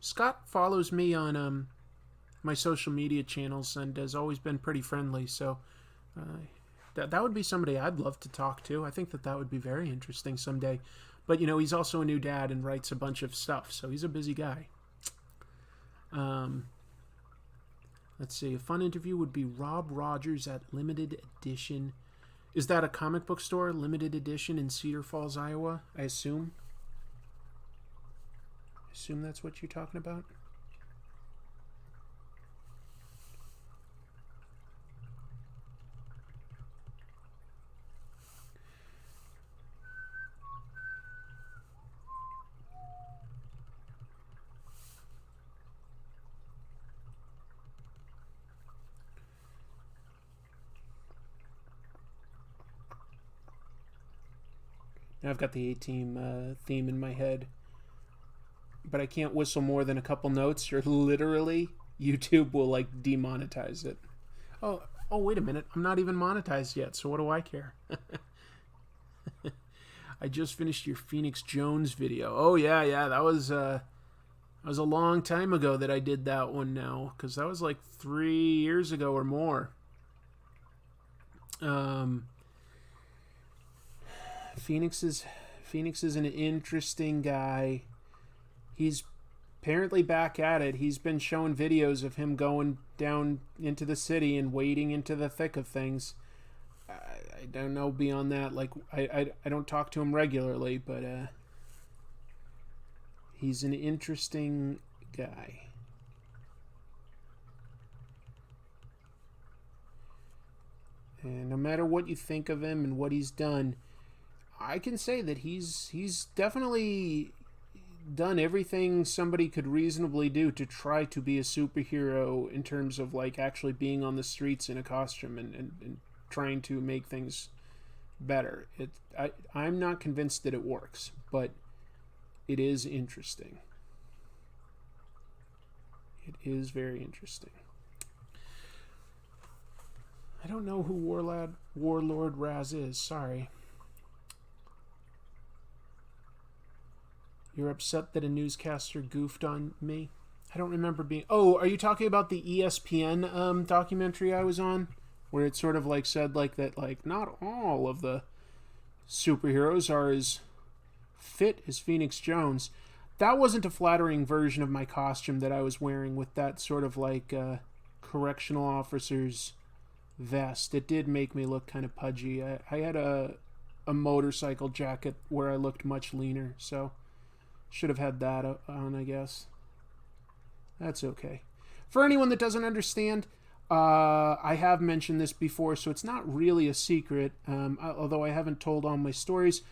Scott follows me on my social media channels and has always been pretty friendly, so that would be somebody I'd love to talk to. I think that would be very interesting someday. But, he's also a new dad and writes a bunch of stuff, so he's a busy guy. Let's see. A fun interview would be Rob Rogers at Limited Edition. Is that a comic book store, Limited Edition in Cedar Falls, Iowa? I assume. That's what you're talking about? Now I've got the A-Team theme in my head, but I can't whistle more than a couple notes. You're literally YouTube will like demonetize it. Oh, wait a minute. I'm not even monetized yet, so what do I care? I just finished your Phoenix Jones video. Oh yeah, that was a long time ago that I did that one now, because that was like 3 years ago or more. Phoenix is an interesting guy. He's apparently back at it. He's been showing videos of him going down into the city and wading into the thick of things. I don't know beyond that. Like, I don't talk to him regularly, but he's an interesting guy. And no matter what you think of him and what he's done, I can say that he's definitely done everything somebody could reasonably do to try to be a superhero in terms of like actually being on the streets in a costume and trying to make things better. I'm not convinced that it works, but it is interesting. It is very interesting. I don't know who Warlord Raz is. Sorry. You're upset that a newscaster goofed on me? I don't remember being... Oh, are you talking about the ESPN documentary I was on? Where it sort of like said like that, like, not all of the superheroes are as fit as Phoenix Jones. That wasn't a flattering version of my costume that I was wearing with that sort of like correctional officer's vest. It did make me look kind of pudgy. I had a motorcycle jacket where I looked much leaner, so should have had that on, I guess. That's okay. For anyone that doesn't understand, I have mentioned this before, so it's not really a secret, although I haven't told all my stories.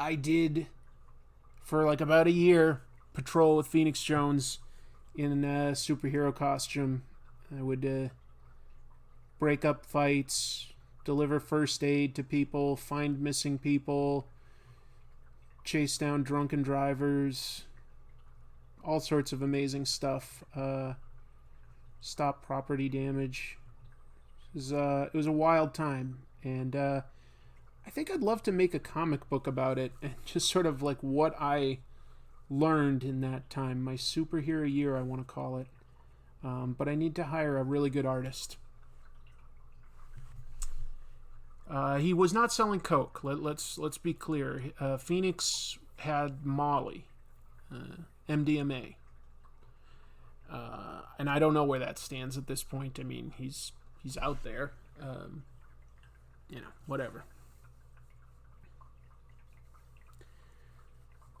I did, for like about a year, patrol with Phoenix Jones in a superhero costume. I would break up fights, deliver first aid to people, find missing people, chase down drunken drivers, all sorts of amazing stuff. Stop property damage. It was a wild time, and I think I'd love to make a comic book about it, and just sort of like what I learned in that time. My superhero year, I want to call it. But I need to hire a really good artist. He was not selling coke. Let's be clear. Phoenix had Molly, MDMA, and I don't know where that stands at this point. I mean, he's out there, whatever.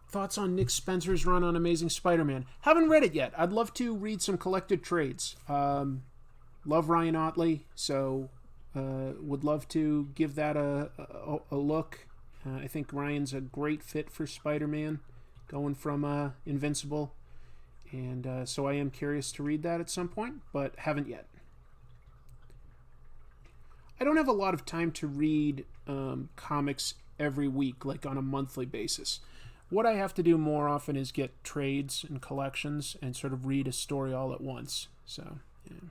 Thoughts on Nick Spencer's run on Amazing Spider-Man? Haven't read it yet. I'd love to read some collected trades. Love Ryan Ottley, so would love to give that a look. I think Ryan's a great fit for Spider-Man, going from Invincible. And so I am curious to read that at some point, but haven't yet. I don't have a lot of time to read comics every week, like on a monthly basis. What I have to do more often is get trades and collections and sort of read a story all at once. So, yeah.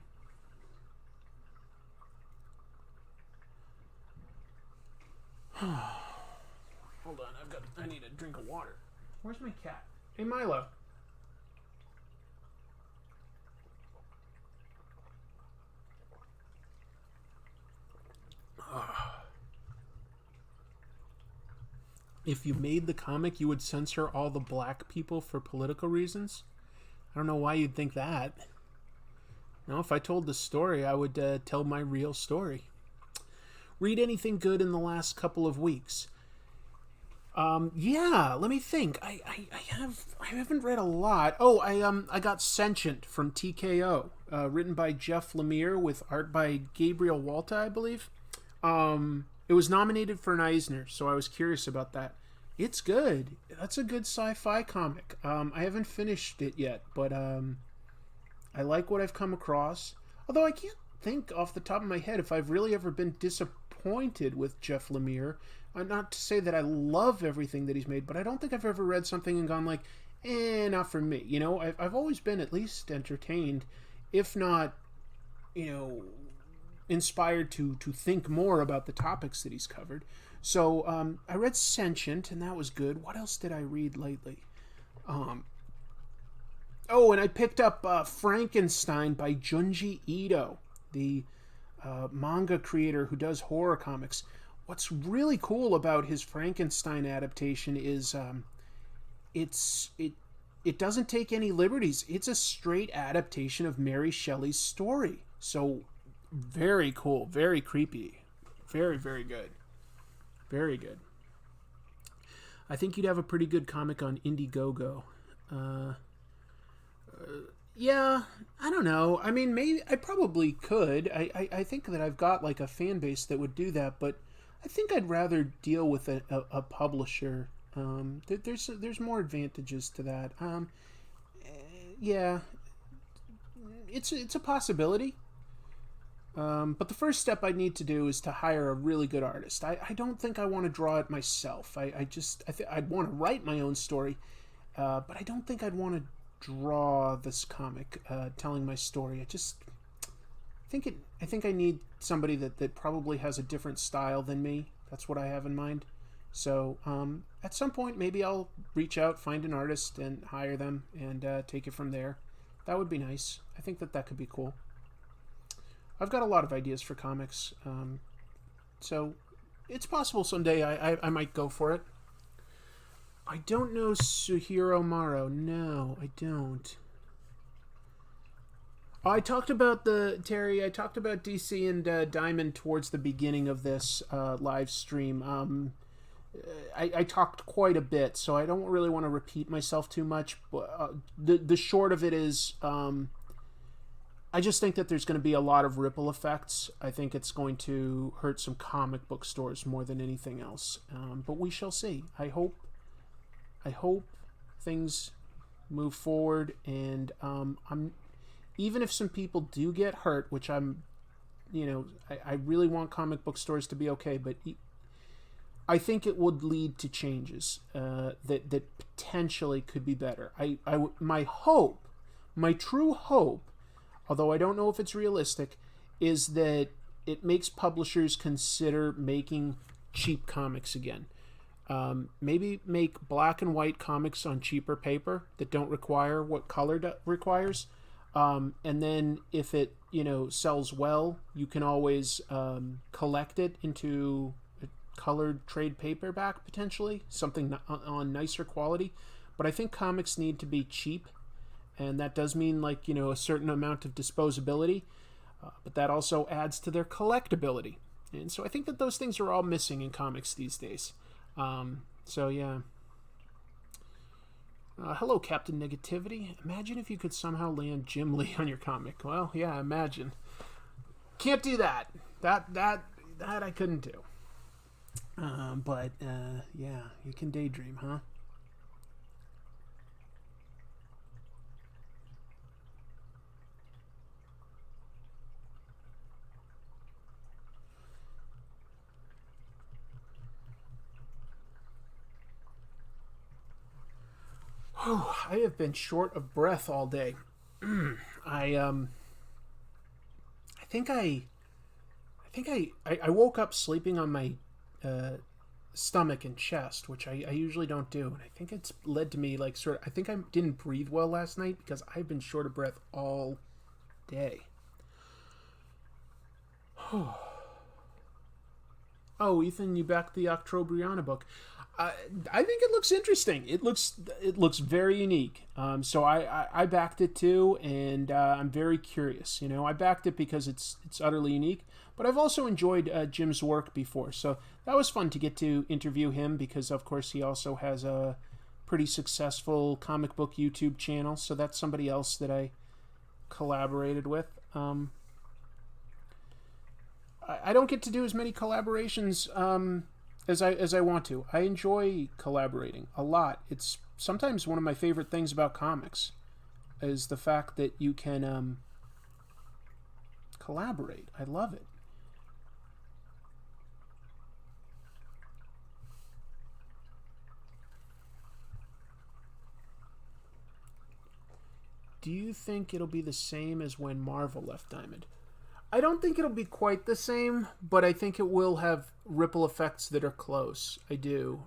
Hold on, I need a drink of water. Where's my cat? Hey, Milo. If you made the comic, you would censor all the black people for political reasons? I don't know why you'd think that. No, if I told the story, I would tell my real story. Read anything good in the last couple of weeks? Yeah, let me think. I haven't read a lot. Oh, I got Sentient from TKO, written by Jeff Lemire with art by Gabriel Walta, I believe. It was nominated for an Eisner, so I was curious about that. It's good. That's a good sci-fi comic. I haven't finished it yet, but I like what I've come across. Although I can't think off the top of my head if I've really ever been disappointed with Jeff Lemire. Not to say that I love everything that he's made, but I don't think I've ever read something and gone like, not for me. You know, I've always been at least entertained. if not, you know, inspired to think more about the topics that he's covered. So I read Sentient, and that was good. What else did I read lately? Oh, and I picked up Frankenstein by Junji Ito, the manga creator who does horror comics. What's really cool about his Frankenstein adaptation is it doesn't take any liberties. It's a straight adaptation of Mary Shelley's story. So very cool, very creepy, very very good, very good. I think you'd have a pretty good comic on Indiegogo. Yeah, I don't know. I mean, maybe I probably could. I think that I've got like a fan base that would do that, but I think I'd rather deal with a publisher. There's more advantages to that. Yeah, it's a possibility. But the first step I need to do is to hire a really good artist. I don't think I want to draw it myself. I'd want to write my own story, but I don't think I'd want to draw this comic telling my story. I think I need somebody that probably has a different style than me. That's what I have in mind. So at some point, maybe I'll reach out, find an artist, and hire them, and take it from there. That would be nice. I think that could be cool. I've got a lot of ideas for comics, so it's possible someday I might go for it. I don't know Suhiro Maro. No, I don't. I talked about Terry. I talked about DC and Diamond towards the beginning of this live stream. I talked quite a bit, so I don't really want to repeat myself too much. But the short of it is, I just think that there's going to be a lot of ripple effects. I think it's going to hurt some comic book stores more than anything else. But we shall see. I hope things move forward, and I'm even if some people do get hurt, which I really want comic book stores to be okay, but I think it would lead to changes that potentially could be better. My hope, my true hope, although I don't know if it's realistic, is that it makes publishers consider making cheap comics again. Maybe make black and white comics on cheaper paper that don't require what color requires. And then if it sells well, you can always collect it into a colored trade paperback, potentially something on nicer quality. But I think comics need to be cheap, and that does mean a certain amount of disposability, but that also adds to their collectability. And so I think that those things are all missing in comics these days. So yeah. Hello, Captain Negativity. Imagine if you could somehow land Jim Lee on your comic. Well, yeah, imagine. Can't do that. That I couldn't do. But yeah, you can daydream, huh? Oh, I have been short of breath all day. I think I woke up sleeping on my stomach and chest, which I usually don't do, and I think it's led to me I think I didn't breathe well last night because I've been short of breath all day. Oh, Ethan, you backed the Octobriana book. I think it looks interesting. It looks very unique. So I backed it too, and I'm very curious. I backed it because it's utterly unique. But I've also enjoyed Jim's work before, so that was fun to get to interview him because, of course, he also has a pretty successful comic book YouTube channel. So that's somebody else that I collaborated with. I don't get to do as many collaborations as I want to. I enjoy collaborating a lot. It's sometimes one of my favorite things about comics is the fact that you can collaborate. I love it. do you think it'll be the same as when Marvel left Diamond? I don't think it'll be quite the same, but I think it will have ripple effects that are close. I do.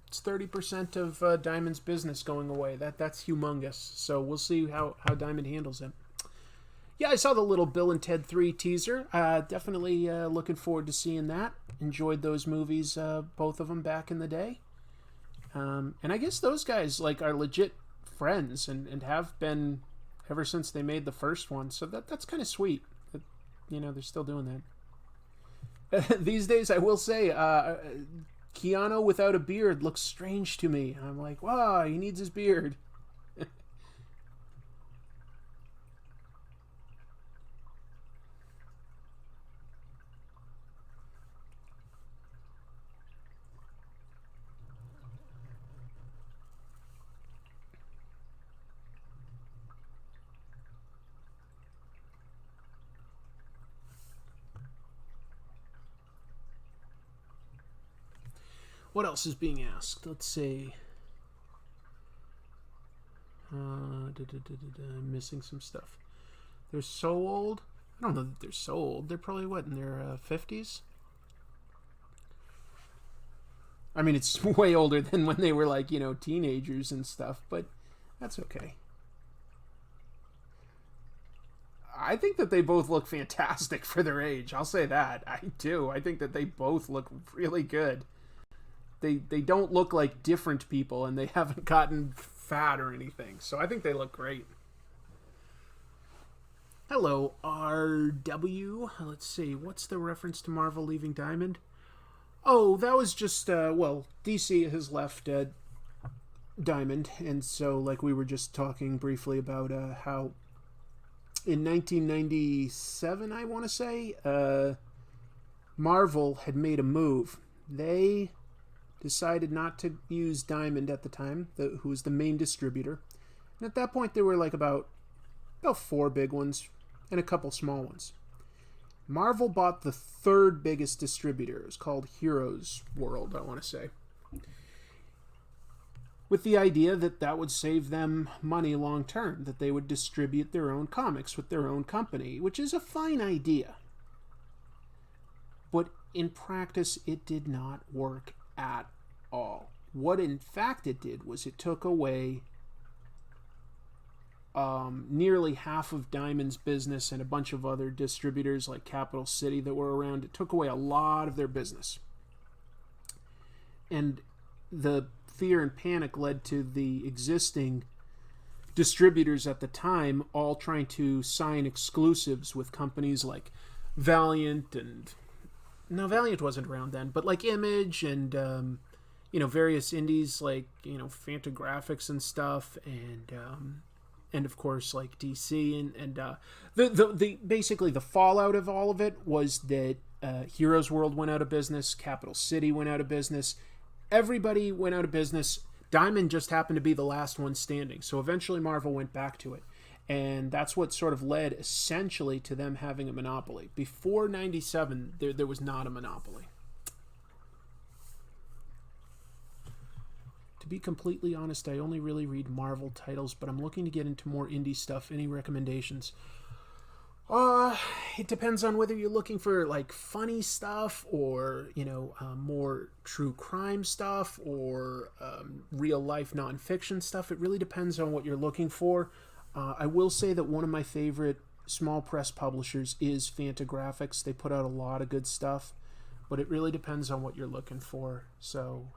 It's 30% of Diamond's business going away. That's humongous. So we'll see how Diamond handles it. Yeah, I saw the little Bill and Ted 3 teaser. Definitely looking forward to seeing that. Enjoyed those movies, both of them back in the day. And I guess those guys are legit friends and have been ever since they made the first one. So that's kind of sweet that, they're still doing that. These days, I will say, Keanu without a beard looks strange to me. I'm like, wow, he needs his beard. What else is being asked? Let's see. I'm missing some stuff. They're so old. I don't know that they're so old. They're probably, what, in their 50s? I mean, it's way older than when they were, teenagers and stuff, but that's okay. I think that they both look fantastic for their age. I'll say that. I do. I think that they both look really good. They don't look like different people, and they haven't gotten fat or anything. So I think they look great. Hello, RW. Let's see. What's the reference to Marvel leaving Diamond? Oh, that was just, DC has left Diamond. And so, we were just talking briefly about how in 1997, I want to say, Marvel had made a move. They decided not to use Diamond at the time, who was the main distributor. And at that point, there were about 4 big ones and a couple small ones. Marvel bought the 3rd biggest distributor. It was called Heroes World, I want to say. With the idea that would save them money long term, that they would distribute their own comics with their own company, which is a fine idea. But in practice, it did not work at all. What in fact it did was it took away nearly half of Diamond's business and a bunch of other distributors like Capital City that were around. It took away a lot of their business. And the fear and panic led to the existing distributors at the time all trying to sign exclusives with companies like Valiant and... No, Valiant wasn't around then, but Image and... various indies Fantagraphics and stuff, and of course DC and the basically the fallout of all of it was that Heroes World went out of business, Capital City went out of business, everybody went out of business. Diamond just happened to be the last one standing, so eventually Marvel went back to it, and that's what sort of led essentially to them having a monopoly. Before '97, there was not a monopoly. To be completely honest, I only really read Marvel titles, but I'm looking to get into more indie stuff. Any recommendations? It depends on whether you're looking for funny stuff or, more true crime stuff or real life nonfiction stuff. It really depends on what you're looking for. I will say that one of my favorite small press publishers is Fantagraphics. They put out a lot of good stuff, but it really depends on what you're looking for. So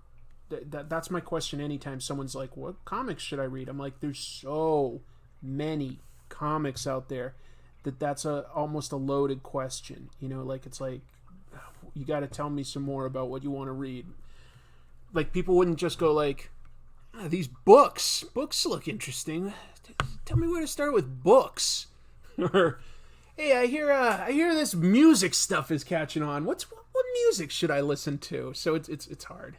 that's my question anytime someone's like, what comics should I read? I'm like, there's so many comics out there that's almost a loaded question. It's like, you got to tell me some more about what you want to read. People wouldn't just go these books look interesting. Tell me where to start with books. Or, hey, I hear this music stuff is catching on. What music should I listen to? So it's hard.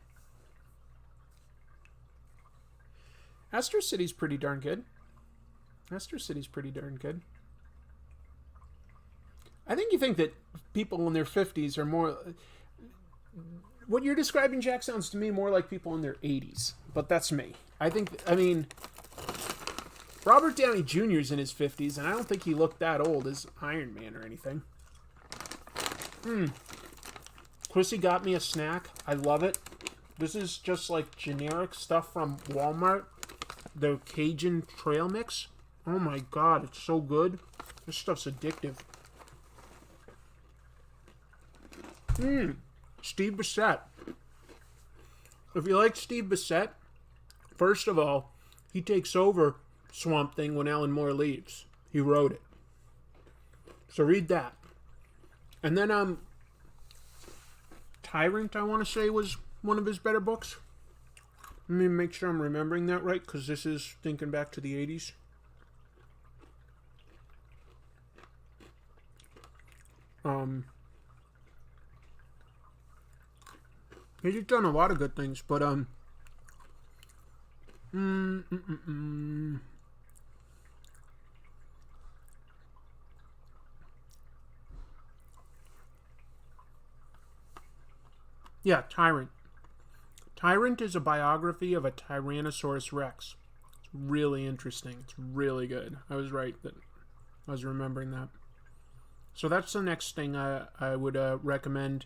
Astro City's pretty darn good. I think you think that people in their 50s are more... What you're describing, Jack, sounds to me more like people in their 80s. But that's me. Robert Downey Jr.'s in his 50s, and I don't think he looked that old as Iron Man or anything. Chrissy got me a snack. I love it. This is just like generic stuff from Walmart. The Cajun trail mix. Oh my god, it's so good. This stuff's addictive. Steve Bissette. If you like Steve Bissette, first of all, he takes over Swamp Thing when Alan Moore leaves. He wrote it. So read that. And then, Tyrant, I want to say, was one of his better books. Let me make sure I'm remembering that right, because this is thinking back to the 80s. He's done a lot of good things, but, yeah, Tyrant. Tyrant is a biography of a Tyrannosaurus Rex. It's really interesting. It's really good. I was right that I was remembering that. So that's the next thing I would recommend.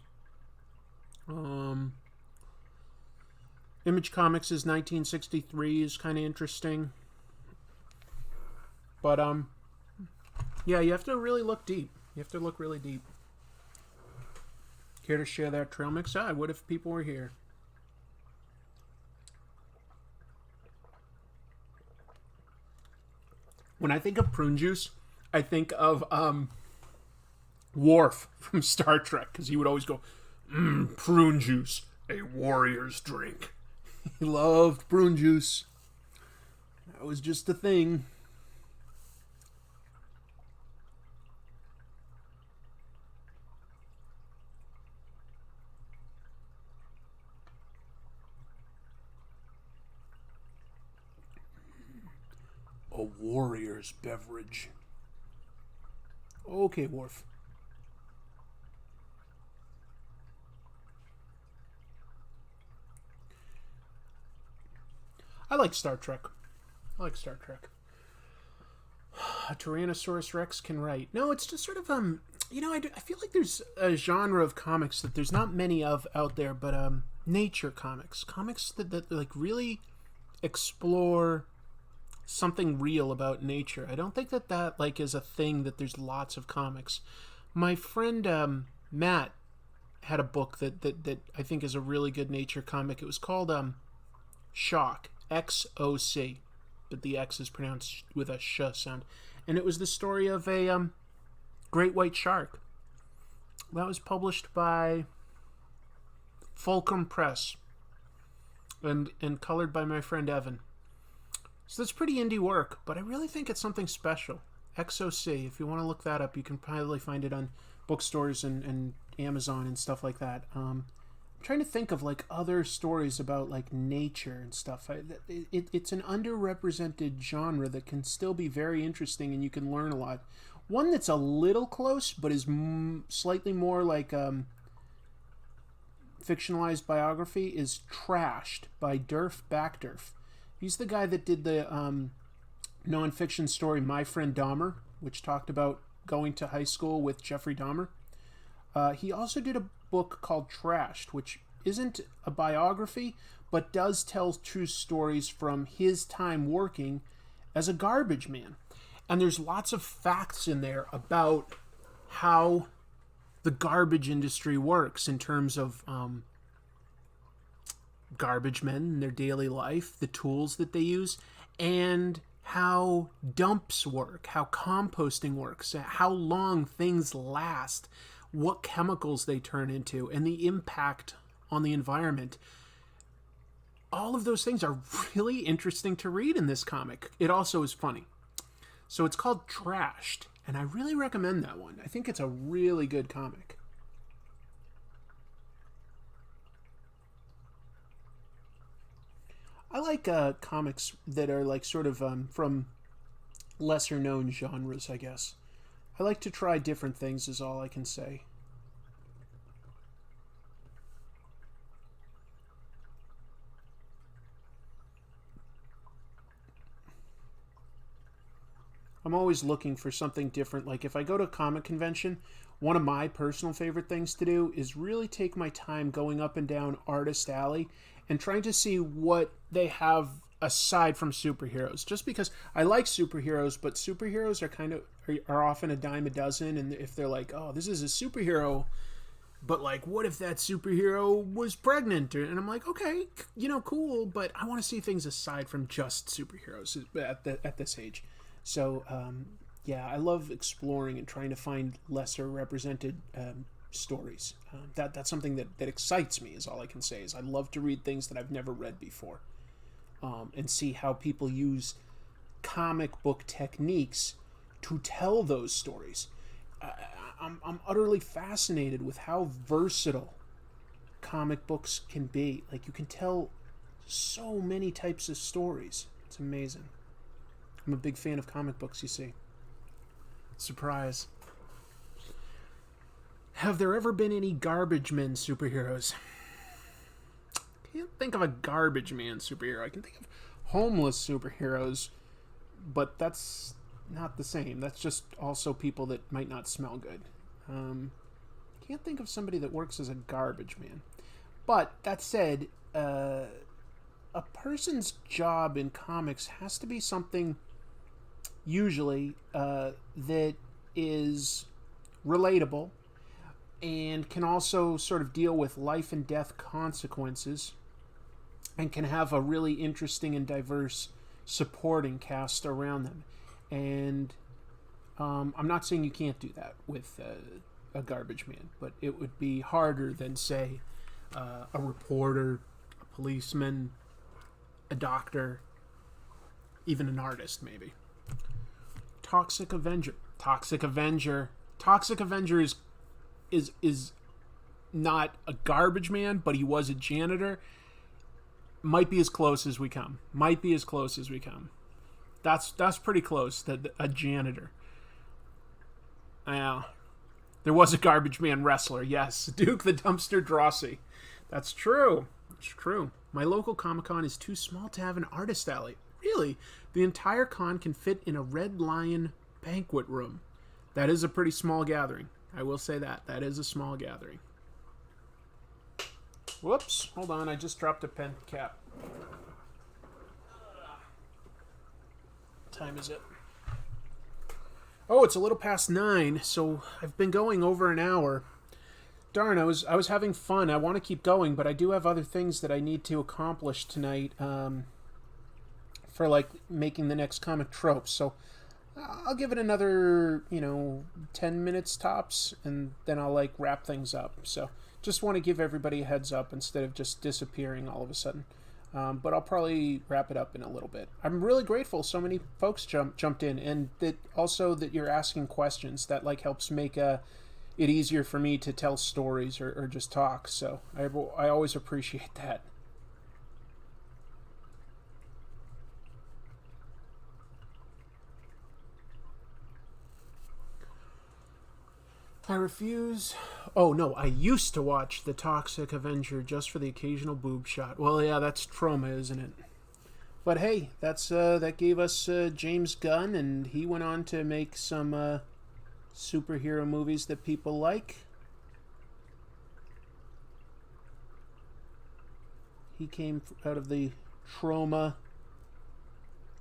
Image Comics' 1963 is kind of interesting. But, yeah, you have to really look deep. You have to look really deep. Care to share that trail mix? I would if people were here. When I think of prune juice, I think of Worf from Star Trek, because he would always go, prune juice, a warrior's drink. He loved prune juice. That was just a thing. A warrior's beverage. Okay, Worf. I like Star Trek. I like Star Trek. A Tyrannosaurus Rex can write. No, it's just sort of, you know, I feel like there's a genre of comics that there's not many of out there, but, nature comics. Comics that like, really explore something real about nature. I don't think that like, is a thing that there's lots of comics. My friend, Matt had a book that I think is a really good nature comic. It was called, Shock. X-O-C, but the X is pronounced with a sh sound. And it was the story of a great white shark. That was published by Fulcrum Press and colored by my friend Evan. So that's pretty indie work, but I really think it's something special. XOC, if you want to look that up, you can probably find it on bookstores and Amazon and stuff like that. Trying to think of like other stories about like nature and stuff. It's an underrepresented genre that can still be very interesting and you can learn a lot. One that's a little close but is slightly more like fictionalized biography is Trashed by Derf Backderf. He's the guy that did the nonfiction story My Friend Dahmer, which talked about going to high school with Jeffrey Dahmer. He also did a book called Trashed, which isn't a biography, but does tell true stories from his time working as a garbage man. And there's lots of facts in there about how the garbage industry works in terms of garbage men in their daily life, the tools that they use, and how dumps work, how composting works, how long things last, what chemicals they turn into, and the impact on the environment. All of those things are really interesting to read in this comic. It also is funny. So it's called Trashed, and I really recommend that one. I think it's a really good comic. I like comics that are like sort of from lesser known genres, I guess. I like to try different things is all I can say. I'm always looking for something different. Like if I go to a comic convention, one of my personal favorite things to do is really take my time going up and down Artist Alley and trying to see what they have aside from superheroes. Just because I like superheroes, but superheroes are are often a dime a dozen. And if they're like, oh, this is a superhero, but like, what if that superhero was pregnant? And I'm like, okay, cool, but I want to see things aside from just superheroes at this age. So yeah, I love exploring and trying to find lesser represented stories. That's something that excites me. Is all I can say. Is I love to read things that I've never read before, and see how people use comic book techniques to tell those stories. I'm utterly fascinated with how versatile comic books can be. Like, you can tell so many types of stories. It's amazing. I'm a big fan of comic books, you see. Surprise. Have there ever been any Garbage Men superheroes? Can't think of a Garbage Man superhero. I can think of homeless superheroes, but that's not the same. That's just also people that might not smell good. Can't think of somebody that works as a garbage man. But that said, a person's job in comics has to be something usually that is relatable and can also sort of deal with life and death consequences and can have a really interesting and diverse supporting cast around them. And I'm not saying you can't do that with a garbage man, but it would be harder than, say, a reporter, a policeman, a doctor, even an artist, maybe. Toxic Avenger. Toxic Avenger is not a garbage man, but he was a janitor. Might be as close as we come. That's pretty close. That a janitor. Yeah. There was a garbage man wrestler, yes. Duke the Dumpster Drossy. That's true. My local Comic-Con is too small to have an artist alley. Really? The entire con can fit in a Red Lion banquet room. That is a pretty small gathering. I will say that. That is a small gathering. Whoops. Hold on. I just dropped a pen cap. What time is it? Oh, it's a little past 9, so I've been going over an hour. Darn, I was having fun. I want to keep going, but I do have other things that I need to accomplish tonight for, like, making the next comic tropes. So I'll give it another, 10 minutes tops, and then I'll, like, wrap things up. So just want to give everybody a heads up instead of just disappearing all of a sudden. But I'll probably wrap it up in a little bit. I'm really grateful so many folks jumped in, and that also that you're asking questions. That like helps make it easier for me to tell stories or just talk. So I always appreciate that. I refuse. Oh, no, I used to watch The Toxic Avenger just for the occasional boob shot. Well, yeah, that's trauma, isn't it? But hey, that gave us James Gunn, and he went on to make some superhero movies that people like. He came out of the trauma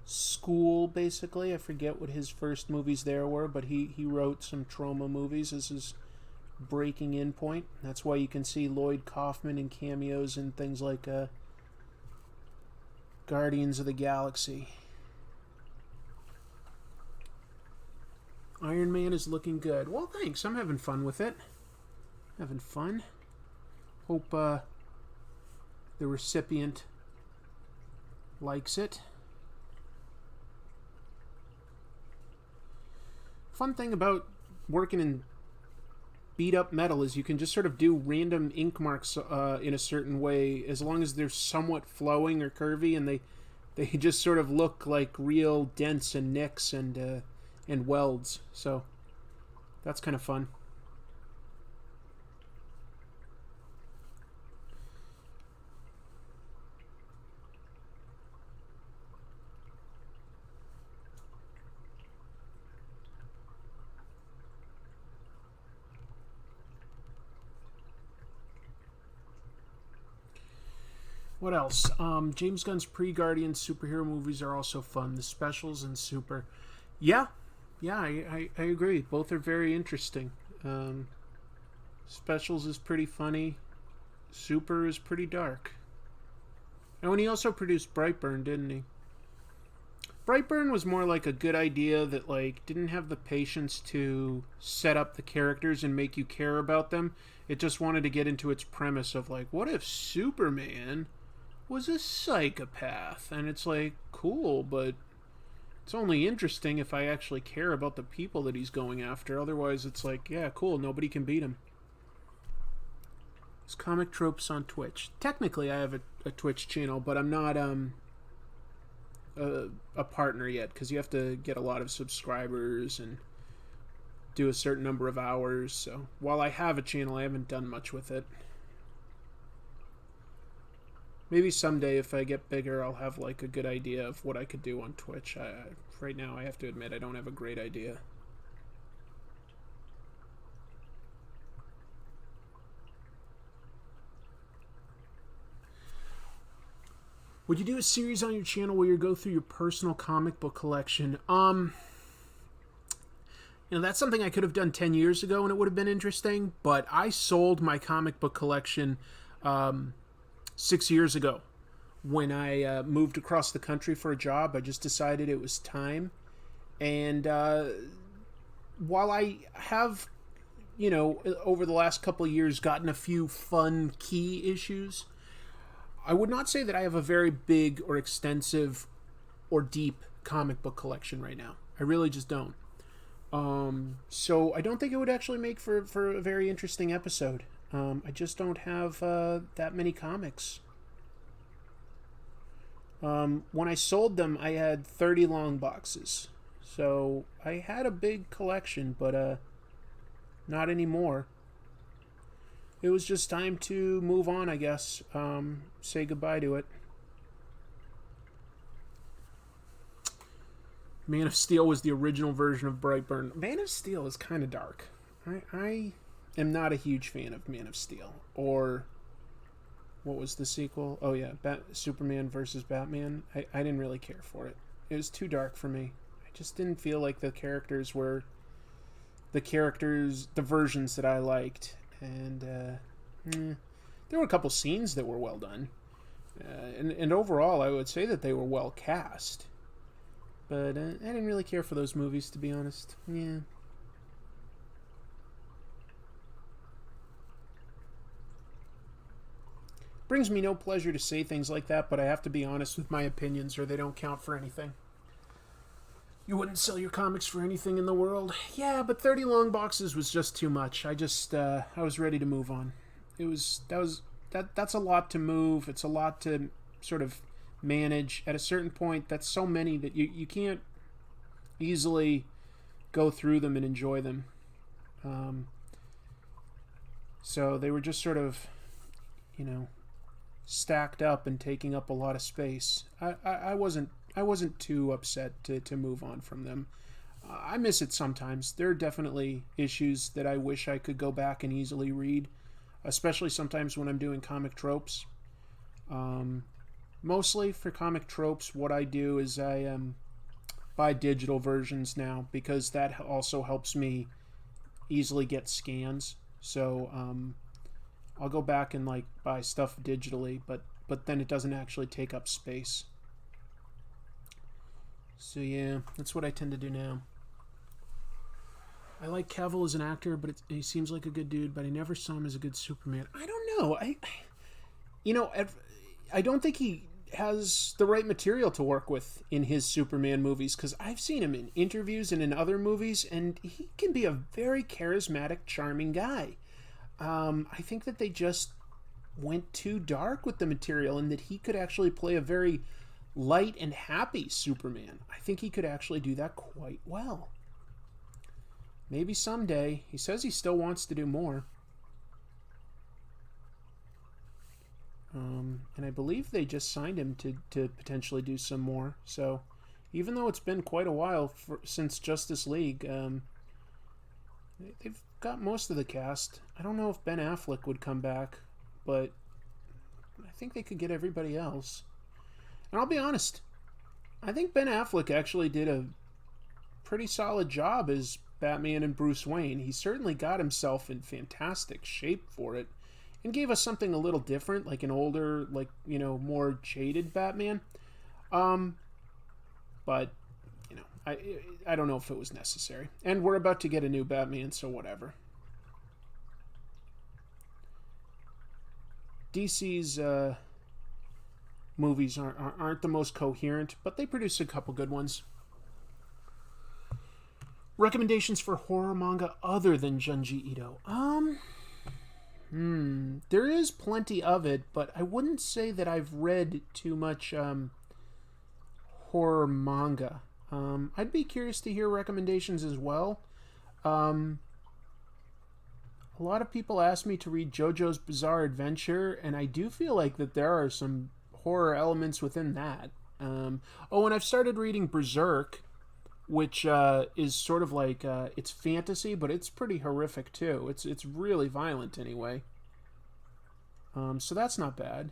school, basically. I forget what his first movies there were, but he wrote some trauma movies as his breaking in point. That's why you can see Lloyd Kaufman in cameos in things like Guardians of the Galaxy. Iron Man is looking good. Well, thanks. I'm having fun with it. Having fun. Hope the recipient likes it. Fun thing about working in beat up metal is you can just sort of do random ink marks in a certain way as long as they're somewhat flowing or curvy, and they just sort of look like real dents and nicks and welds. So that's kind of fun. What else? James Gunn's pre-Guardian superhero movies are also fun. The specials and Super. Yeah, yeah, I agree. Both are very interesting. Specials is pretty funny. Super is pretty dark. Oh, and he also produced Brightburn, didn't he? Brightburn was more like a good idea that like didn't have the patience to set up the characters and make you care about them. It just wanted to get into its premise of like, what if Superman was a psychopath? And it's like, cool, but it's only interesting if I actually care about the people that he's going after. Otherwise, it's like, yeah, cool, nobody can beat him. It's Comic Tropes on Twitch. Technically, I have a Twitch channel, but I'm not a partner yet because you have to get a lot of subscribers and do a certain number of hours. So while I have a channel, I haven't done much with it. Maybe someday if I get bigger, I'll have like a good idea of what I could do on Twitch. Right now, I have to admit, I don't have a great idea. Would you do a series on your channel where you go through your personal comic book collection? That's something I could have done 10 years ago and it would have been interesting, but I sold my comic book collection 6 years ago when I moved across the country for a job. I just decided it was time. And while I have, over the last couple of years gotten a few fun key issues, I would not say that I have a very big or extensive or deep comic book collection right now. I really just don't. So I don't think it would actually make for a very interesting episode. I just don't have that many comics. When I sold them, I had 30 long boxes. So I had a big collection, but not anymore. It was just time to move on, I guess. Say goodbye to it. Man of Steel was the original version of Brightburn. Man of Steel is kind of dark. I am not a huge fan of Man of Steel. Or, what was the sequel? Oh yeah, Superman versus Batman. I didn't really care for it. It was too dark for me. I just didn't feel like the characters were the versions that I liked. And there were a couple scenes that were well done. And overall, I would say that they were well cast. But I didn't really care for those movies, to be honest. Yeah. Brings me no pleasure to say things like that, but I have to be honest with my opinions or they don't count for anything. You wouldn't sell your comics for anything in the world? Yeah, but 30 long boxes was just too much. I was ready to move on. That's a lot to move. It's a lot to sort of manage. At a certain point, that's so many that you can't easily go through them and enjoy them. So they were just sort of, stacked up and taking up a lot of space. I wasn't too upset to move on from them. I miss it sometimes. There are definitely issues that I wish I could go back and easily read, especially sometimes when I'm doing Comic Tropes. Mostly for Comic Tropes, what I do is I buy digital versions now because that also helps me easily get scans. So I'll go back and buy stuff digitally, but then it doesn't actually take up space. So yeah, that's what I tend to do now. I like Cavill as an actor, but he seems like a good dude, but I never saw him as a good Superman. I don't know. I don't think he has the right material to work with in his Superman movies, because I've seen him in interviews and in other movies, and he can be a very charismatic, charming guy. I think that they just went too dark with the material and that he could actually play a very light and happy Superman. I think he could actually do that quite well. Maybe someday. He says he still wants to do more. And I believe they just signed him to potentially do some more. So even though it's been quite a while since Justice League, they've got most of the cast. I don't know if Ben Affleck would come back, but I think they could get everybody else. And I'll be honest, I think Ben Affleck actually did a pretty solid job as Batman and Bruce Wayne. He certainly got himself in fantastic shape for it and gave us something a little different, like an older, like, more jaded Batman. But, I don't know if it was necessary. And we're about to get a new Batman, so whatever. DC's movies aren't the most coherent, but they produce a couple good ones. Recommendations for horror manga other than Junji Ito? There is plenty of it, but I wouldn't say that I've read too much horror manga. I'd be curious to hear recommendations as well. A lot of people ask me to read JoJo's Bizarre Adventure, and I do feel like that there are some horror elements within that. And I've started reading Berserk, which is sort of like it's fantasy, but it's pretty horrific too. It's really violent anyway. So that's not bad.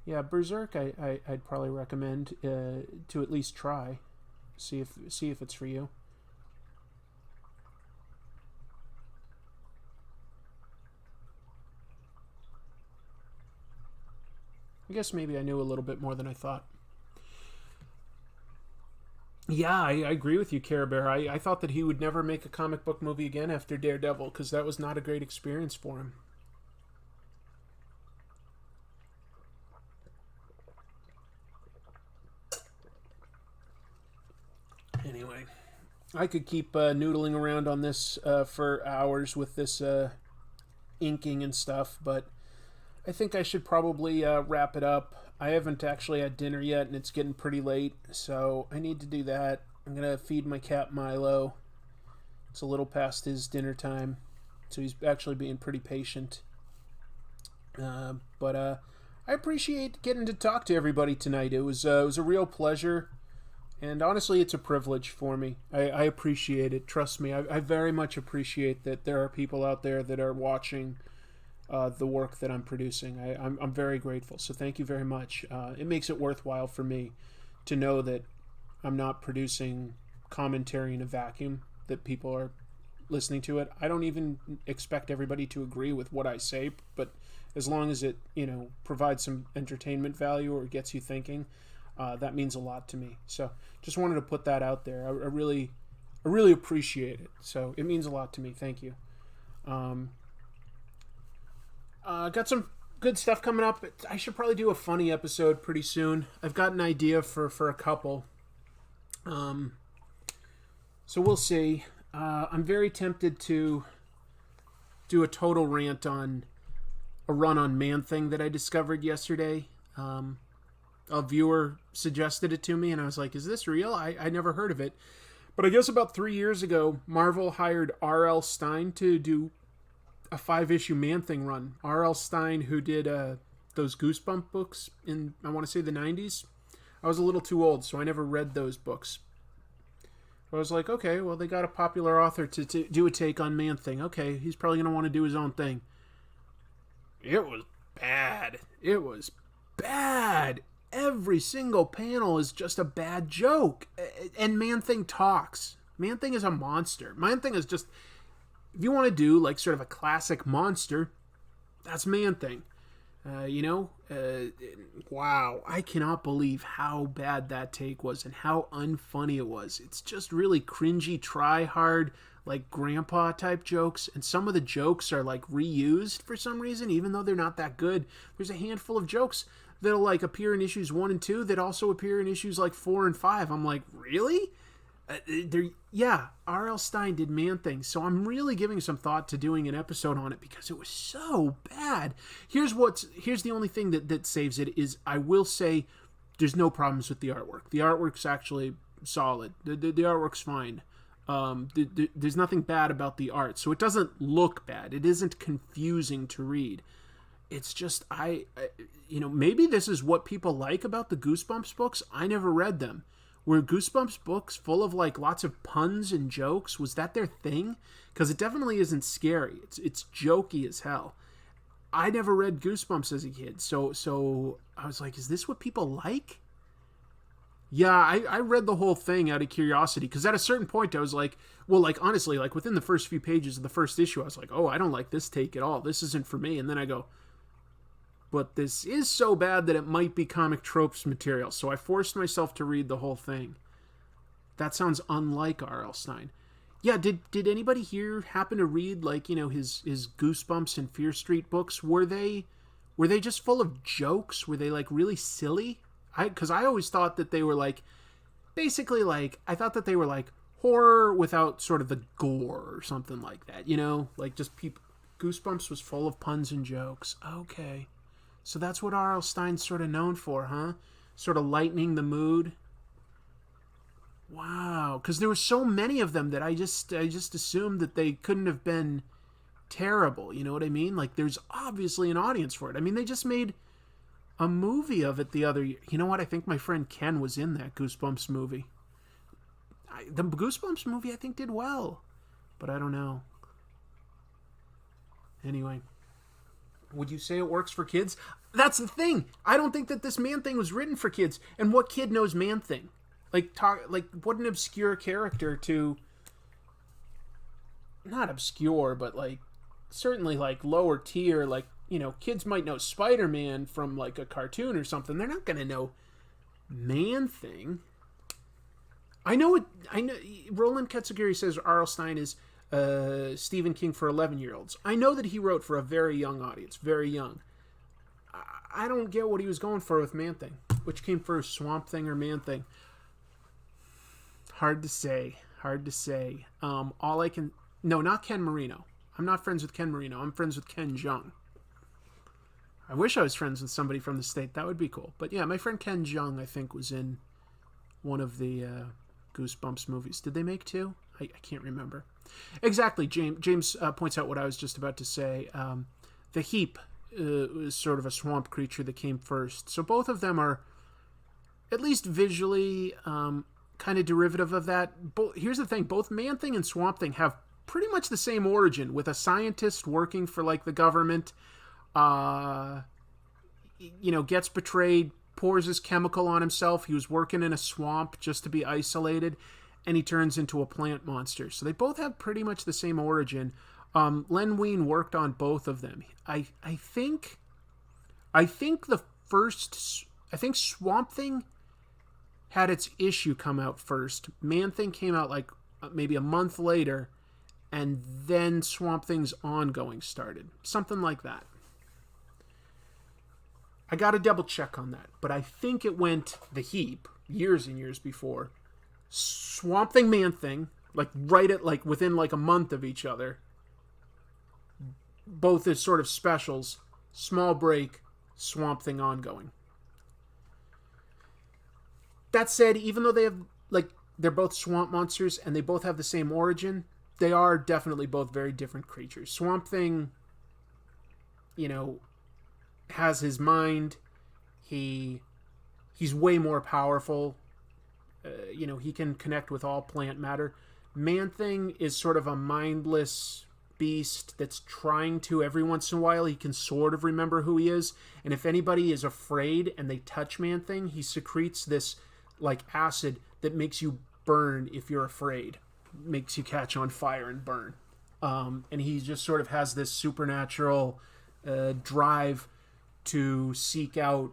Yeah, Berserk I'd probably recommend to at least try, see if it's for you. I guess maybe I knew a little bit more than I thought. Yeah, I agree with you, Care Bear. I thought that he would never make a comic book movie again after Daredevil, because that was not a great experience for him. Anyway, I could keep noodling around on this for hours with this inking and stuff, but I think I should probably wrap it up. I haven't actually had dinner yet, and it's getting pretty late, so I need to do that. I'm going to feed my cat Milo. It's a little past his dinner time, so he's actually being pretty patient. But I appreciate getting to talk to everybody tonight. It was a real pleasure, and honestly, it's a privilege for me. I appreciate it. Trust me, I very much appreciate that there are people out there that are watching the work that I'm producing. I'm very grateful, so thank you very much. It makes it worthwhile for me to know that I'm not producing commentary in a vacuum, that people are listening to it. I don't even expect everybody to agree with what I say, but as long as it provides some entertainment value or gets you thinking, that means a lot to me. So just wanted to put that out there. I really appreciate it, so it means a lot to me. Thank you. Got some good stuff coming up. I should probably do a funny episode pretty soon. I've got an idea for a couple. So we'll see. I'm very tempted to do a total rant on a run on Man-Thing that I discovered yesterday. A viewer suggested it to me, and I was like, is this real? I never heard of it. But I guess about 3 years ago, Marvel hired R.L. Stine to do a 5-issue Man-Thing run. R.L. Stine, who did those Goosebump books in, I want to say, the 90s. I was a little too old, so I never read those books. I was like, okay, well, they got a popular author to do a take on Man-Thing. Okay, he's probably going to want to do his own thing. It was bad. It was bad. Every single panel is just a bad joke. And Man-Thing talks. Man-Thing is a monster. Man-Thing is just... If you want to do like sort of a classic monster, that's Man-Thing. Wow, I cannot believe how bad that take was and how unfunny it was. It's just really cringy, try-hard, like grandpa type jokes, and some of the jokes are like reused for some reason, even though they're not that good. There's a handful of jokes that'll like appear in issues 1 and 2 that also appear in issues like 4 and 5. I'm like, really? R.L. Stine did Man-Thing, so I'm really giving some thought to doing an episode on it because it was so bad. Here's the only thing that saves it is I will say there's no problems with the artwork. The artwork's actually solid. The artwork's fine. There's nothing bad about the art, so it doesn't look bad. It isn't confusing to read. It's just maybe this is what people like about the Goosebumps books. I never read them. Were Goosebumps books full of like lots of puns and jokes? Was that their thing? Because it definitely isn't scary. It's jokey as hell. I never read Goosebumps as a kid, so I was like, is this what people like? Yeah, I read the whole thing out of curiosity because at a certain point I was like, well, like honestly, like within the first few pages of the first issue, I was like, oh, I don't like this take at all. This isn't for me. And then I go, but this is so bad that it might be comic tropes material. So I forced myself to read the whole thing. That sounds unlike R.L. Stine. Yeah, did anybody here happen to read like, you know, his Goosebumps and Fear Street books? Were they just full of jokes? Were they like really silly? Because I always thought that they were like, basically like, I thought that they were like horror without sort of the gore or something like that, you know? Like just people, Goosebumps was full of puns and jokes. Okay. So that's what R.L. Stine's sort of known for, huh? Sort of lightening the mood. Wow. Because there were so many of them that I just assumed that they couldn't have been terrible, you know what I mean? Like there's obviously an audience for it. I mean, they just made a movie of it the other year. You know what? I think my friend Ken was in that Goosebumps movie. The Goosebumps movie, I think, did well. But I don't know. Anyway. Would you say it works for kids? That's the thing. I don't think that this Man-Thing was written for kids. And what kid knows Man-Thing? Like, what an obscure character to... Not obscure, but, like, certainly, like, lower tier, like, you know, kids might know Spider-Man from, like, a cartoon or something. They're not going to know Man-Thing. I know, Roland Katsugiri says R.L. Stine is Stephen King for 11-year-olds. I know that he wrote for a very young audience, very young. I don't get what he was going for with Man-Thing. Which came first, Swamp Thing or Man-Thing? Hard to say. All I can... No, not Ken Marino. I'm not friends with Ken Marino. I'm friends with Ken Jeong. I wish I was friends with somebody from the state. That would be cool. But yeah, my friend Ken Jeong, I think, was in one of the Goosebumps movies. Did they make two? I can't remember. Exactly. James points out what I was just about to say. The Heap is sort of a swamp creature that came first. So both of them are, at least visually, kind of derivative of that. Here's the thing. Both Man-Thing and Swamp Thing have pretty much the same origin, with a scientist working for, like, the government, you know, gets betrayed, pours his chemical on himself. He was working in a swamp just to be isolated, and he turns into a plant monster. So they both have pretty much the same origin. Len Wein worked on both of them. I think Swamp Thing had its issue come out first. Man-Thing came out like maybe a month later, and then Swamp Thing's ongoing started. Something like that. I got to double check on that, but I think it went The Heap years and years before. Swamp Thing, Man-Thing, like right at like within like a month of each other. Both as sort of specials. Small break, Swamp Thing ongoing. That said, even though they have like they're both swamp monsters and they both have the same origin, they are definitely both very different creatures. Swamp Thing, you know, has his mind. He's way more powerful. You know, he can connect with all plant matter. Man-Thing is sort of a mindless beast that's trying to, every once in a while, he can sort of remember who he is. And if anybody is afraid and they touch Man-Thing, he secretes this, like, acid that makes you burn if you're afraid. Makes you catch on fire and burn. And he just sort of has this supernatural drive to seek out,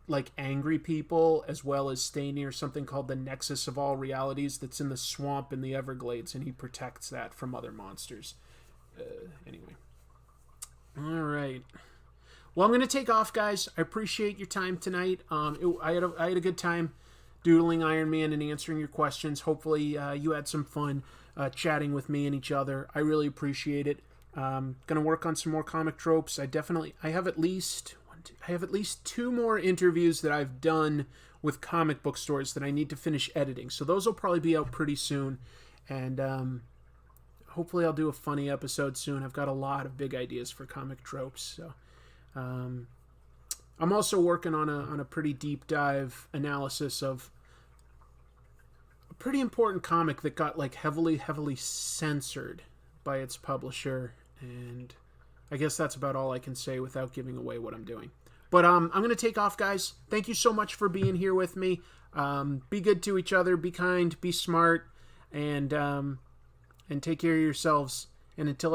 like, angry people, as well as stay near something called the Nexus of All Realities that's in the swamp in the Everglades, and he protects that from other monsters. Anyway. All right. Well, I'm going to take off, guys. I appreciate your time tonight. I had a good time doodling Iron Man and answering your questions. Hopefully you had some fun chatting with me and each other. I really appreciate it. Going to work on some more comic tropes. I have at least 2 more interviews that I've done with comic book stores that I need to finish editing. So those will probably be out pretty soon. And hopefully I'll do a funny episode soon. I've got a lot of big ideas for comic tropes. So I'm also working on a pretty deep dive analysis of a pretty important comic that got like heavily censored by its publisher, and I guess that's about all I can say without giving away what I'm doing. But I'm going to take off, guys. Thank you so much for being here with me. Be good to each other. Be kind. Be smart. And take care of yourselves. And until I